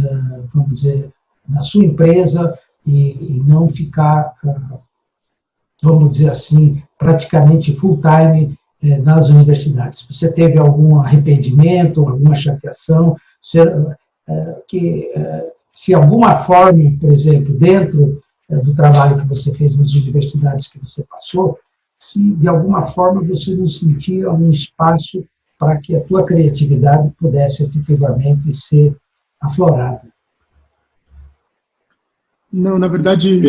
vamos dizer, na sua empresa e não ficar, vamos dizer assim, praticamente full-time nas universidades? Você teve algum arrependimento, alguma chateação? Se alguma forma, por exemplo, dentro do trabalho que você fez nas universidades que você passou, se de alguma forma você não sentia um espaço para que a tua criatividade pudesse efetivamente ser aflorada. Não, na verdade,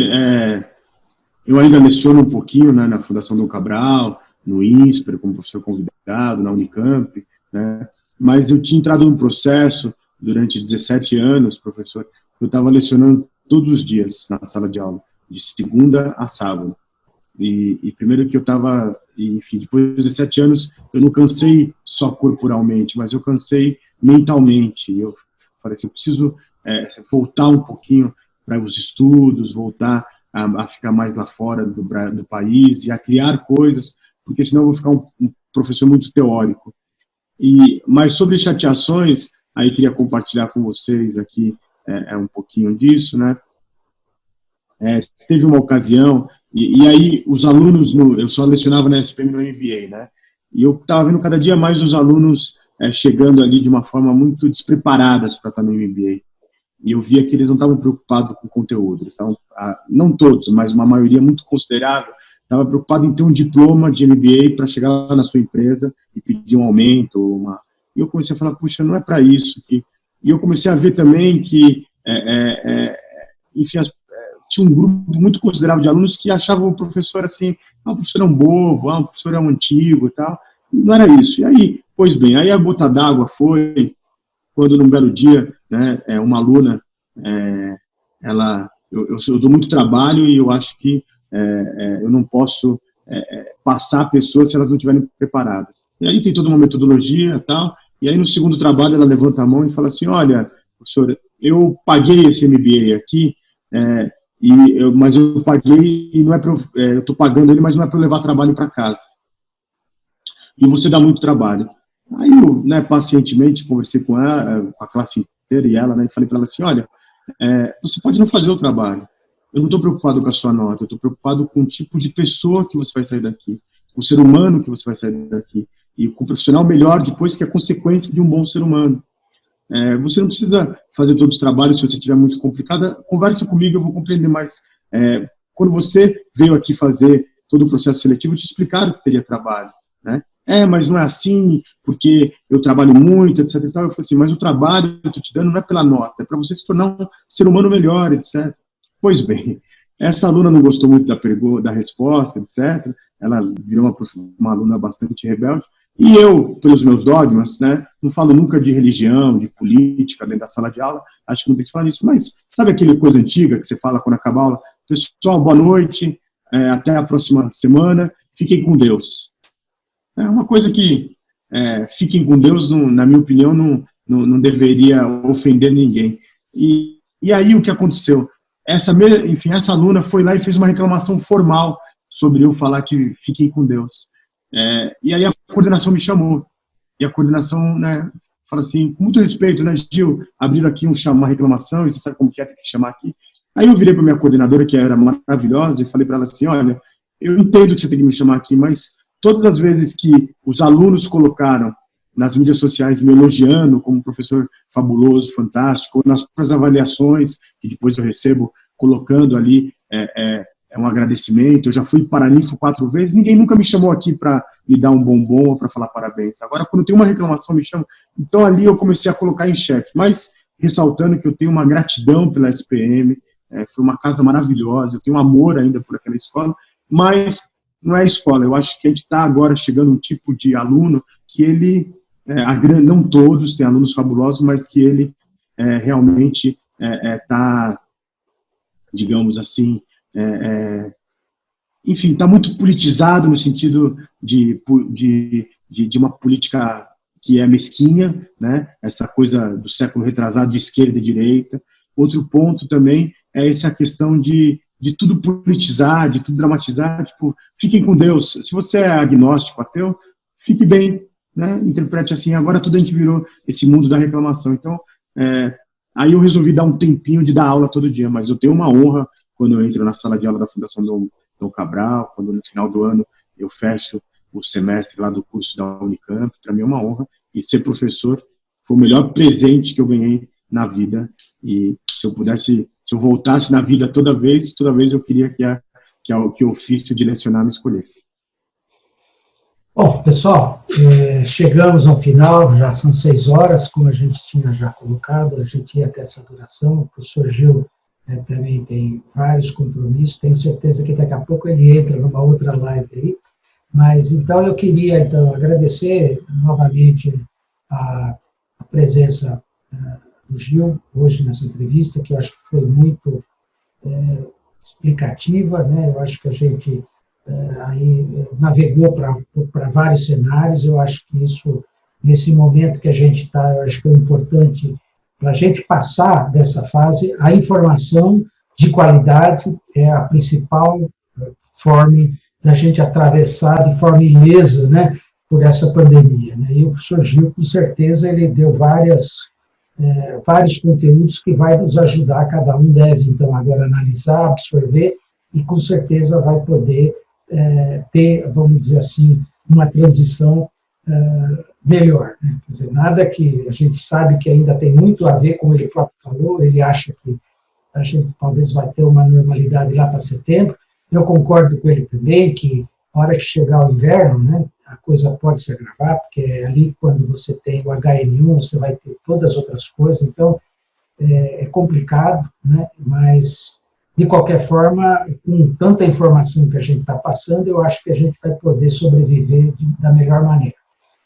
eu ainda leciono um pouquinho, né, na Fundação Dom Cabral, no INSPER, como professor convidado, na Unicamp, né, mas eu tinha entrado num processo durante 17 anos, professor, eu estava lecionando todos os dias na sala de aula, de segunda a sábado. E primeiro que eu estava, enfim, depois de 17 anos, eu não cansei só corporalmente, mas eu cansei mentalmente. Eu falei assim, eu preciso voltar um pouquinho para os estudos, voltar a ficar mais lá fora do país e a criar coisas, porque senão eu vou ficar um professor muito teórico. Mas sobre chateações, aí queria compartilhar com vocês aqui um pouquinho disso, né? Teve uma ocasião, e aí os alunos, eu só lecionava na SPM no MBA, né? E eu estava vendo cada dia mais os alunos chegando ali de uma forma muito despreparadas para estar no MBA. E eu via que eles não estavam preocupados com o conteúdo, eles estavam, não todos, mas uma maioria muito considerável, estava preocupado em ter um diploma de MBA para chegar lá na sua empresa e pedir um aumento. E eu comecei a falar, puxa, não é para isso. E eu comecei a ver também que, enfim, tinha um grupo muito considerável de alunos que achavam o professor assim, o professor é um bobo, o professor é um antigo e tal. E não era isso. E aí, pois bem, aí a gota d'água foi quando, num belo dia, né, uma aluna, eu dou muito trabalho e eu acho que eu não posso passar a pessoas se elas não estiverem preparadas. E aí tem toda uma metodologia e tal, e aí no segundo trabalho ela levanta a mão e fala assim, olha, professor, eu paguei esse MBA aqui, mas eu paguei e não é eu estou pagando ele, mas não é para eu levar trabalho para casa. E você dá muito trabalho. Aí eu, né, pacientemente, conversei com ela, com a classe inteira e ela, né, e falei para ela assim, olha, você pode não fazer o trabalho. Eu não estou preocupado com a sua nota, eu estou preocupado com o tipo de pessoa que você vai sair daqui, com o ser humano que você vai sair daqui, e com o profissional melhor depois, que é a consequência de um bom ser humano. Você não precisa fazer todos os trabalhos se você estiver muito complicada, conversa comigo, eu vou compreender mais. Quando você veio aqui fazer todo o processo seletivo, eu te explicaram que teria trabalho, né? Mas não é assim, porque eu trabalho muito, etc. E tal. Eu falei assim, mas o trabalho que eu estou te dando não é pela nota, é para você se tornar um ser humano melhor, etc. Pois bem, essa aluna não gostou muito da resposta, etc. Ela virou uma aluna bastante rebelde. E eu, pelos meus dogmas, né, não falo nunca de religião, de política dentro da sala de aula, acho que não tem que falar isso, mas sabe aquele coisa antiga que você fala quando acaba a aula? Pessoal, boa noite, até a próxima semana, fiquem com Deus. É uma coisa que, fiquem com Deus, na minha opinião, não deveria ofender ninguém. E aí o que aconteceu? Essa aluna foi lá e fez uma reclamação formal sobre eu falar que fiquem com Deus. E aí a coordenação me chamou. E a coordenação, né, fala assim, com muito respeito, né, Gil, abriram aqui uma reclamação, e você sabe como que é, tem que chamar aqui. Aí eu virei para minha coordenadora, que era maravilhosa, e falei para ela assim, olha, eu entendo que você tem que me chamar aqui, mas todas as vezes que os alunos colocaram nas mídias sociais me elogiando como professor fabuloso, fantástico, ou nas próprias avaliações, que depois eu recebo, colocando ali um agradecimento, eu já fui paraninfo 4 vezes, ninguém nunca me chamou aqui para me dar um bombom ou para falar parabéns. Agora, quando tem uma reclamação, me chamam. Então, ali eu comecei a colocar em xeque, mas ressaltando que eu tenho uma gratidão pela SPM, foi uma casa maravilhosa, eu tenho um amor ainda por aquela escola, mas não é escola, eu acho que a gente está agora chegando a um tipo de aluno que ele, não todos, tem alunos fabulosos, mas que ele realmente está, digamos assim, enfim, está muito politizado no sentido de uma política que é mesquinha, né? Essa coisa do século retrasado de esquerda e direita. Outro ponto também é essa questão de tudo politizar, de tudo dramatizar, tipo, fiquem com Deus. Se você é agnóstico, ateu, fique bem, né? Interprete assim, agora tudo a gente virou esse mundo da reclamação. Então, aí eu resolvi dar um tempinho de dar aula todo dia, mas eu tenho uma honra quando eu entro na sala de aula da Fundação Dom Cabral, quando no final do ano eu fecho o semestre lá do curso da Unicamp, para mim é uma honra, e ser professor foi o melhor presente que eu ganhei na vida, e se eu voltasse na vida toda vez eu queria que o ofício de lecionar me escolhesse. Bom, pessoal, chegamos ao final, já são 6 horas, como a gente tinha já colocado, a gente ia até essa duração, o professor Gil também tem vários compromissos, tenho certeza que daqui a pouco ele entra numa outra live aí, mas então eu queria agradecer novamente a presença do Gil hoje nessa entrevista, que eu acho que foi muito explicativa, né? Eu acho que a gente aí navegou para vários cenários, eu acho que isso, nesse momento que a gente está, eu acho que é importante para a gente passar dessa fase, a informação de qualidade é a principal forma da gente atravessar de forma ilesa, né, por essa pandemia, né? E o professor Gil, com certeza, ele deu vários conteúdos que vai nos ajudar, cada um deve, então, agora analisar, absorver, e com certeza vai poder ter, vamos dizer assim, uma transição melhor, né? Quer dizer, nada que a gente sabe que ainda tem muito a ver, como ele próprio falou, ele acha que a gente talvez vai ter uma normalidade lá para setembro. Eu concordo com ele também que, na hora que chegar o inverno, né, a coisa pode se agravar, porque é ali quando você tem o HN1, você vai ter todas as outras coisas, então é complicado, né, mas, de qualquer forma, com tanta informação que a gente está passando, eu acho que a gente vai poder sobreviver da melhor maneira.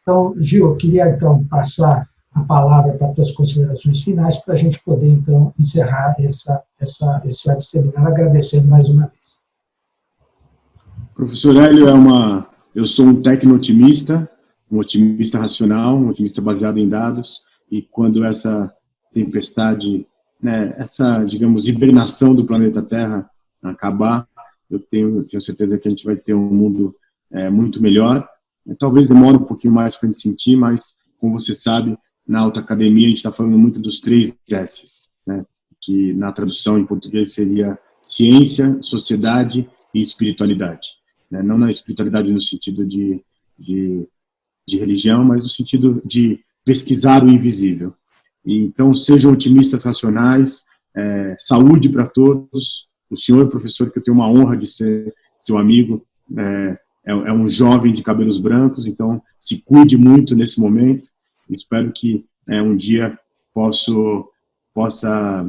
Então, Gil, eu queria, então, passar a palavra para as tuas considerações finais, para a gente poder, então, encerrar esse web seminário, agradecendo mais uma vez. Professor Hélio, eu sou um tecno-otimista, um otimista racional, um otimista baseado em dados, e quando essa tempestade, né, essa, digamos, hibernação do planeta Terra acabar, eu tenho certeza que a gente vai ter um mundo muito melhor. Talvez demore um pouquinho mais para a gente sentir, mas, como você sabe, na alta academia a gente está falando muito dos 3 S's, né, que na tradução em português seria ciência, sociedade e espiritualidade. Né, não na espiritualidade no sentido de religião, mas no sentido de pesquisar o invisível. Então, sejam otimistas racionais, saúde para todos. O senhor, professor, que eu tenho uma honra de ser seu amigo, é um jovem de cabelos brancos, então se cuide muito nesse momento. Espero que um dia possa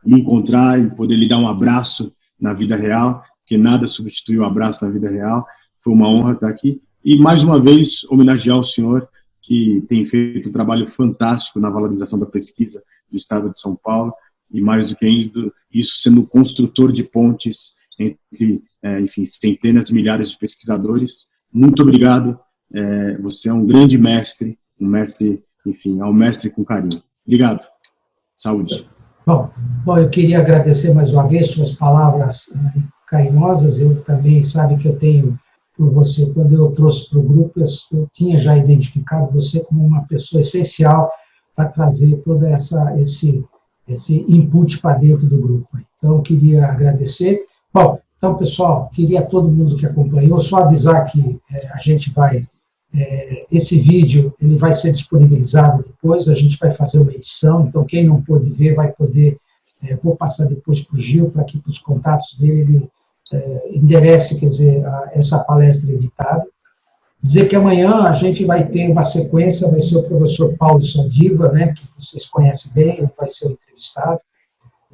lhe encontrar e poder lhe dar um abraço na vida real, porque nada substitui o abraço na vida real. Foi uma honra estar aqui. E, mais uma vez, homenagear o senhor, que tem feito um trabalho fantástico na valorização da pesquisa do Estado de São Paulo, e mais do que isso, sendo construtor de pontes entre, enfim, centenas e milhares de pesquisadores. Muito obrigado. Você é um grande mestre, enfim, é um mestre com carinho. Obrigado. Saúde. Bom, eu queria agradecer mais uma vez suas palavras carinhosas. Eu também, sabe que eu tenho por você, quando eu trouxe para o grupo, eu tinha já identificado você como uma pessoa essencial para trazer todo esse input para dentro do grupo. Então, eu queria agradecer. Bom, Então, pessoal, queria a todo mundo que acompanhou, só avisar que a gente vai, esse vídeo ele vai ser disponibilizado depois, a gente vai fazer uma edição, então quem não pôde ver vai poder, vou passar depois para o Gil, para que os contatos dele, ele enderece, quer dizer, essa palestra editada. Dizer que amanhã a gente vai ter uma sequência, vai ser o professor Paulo Saldiva, né, que vocês conhecem bem, ele vai ser o entrevistado.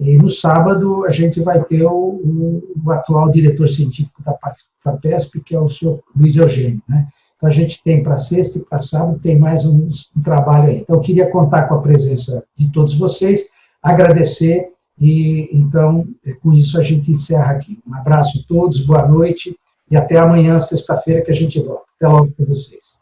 E no sábado a gente vai ter o atual diretor científico da FAPESP, que é o senhor Luiz Eugênio, né? Então a gente tem para sexta e para sábado, tem mais um trabalho aí. Então eu queria contar com a presença de todos vocês, agradecer, e então com isso a gente encerra aqui. Um abraço a todos, boa noite, e até amanhã, sexta-feira, que a gente volta. Até logo para vocês.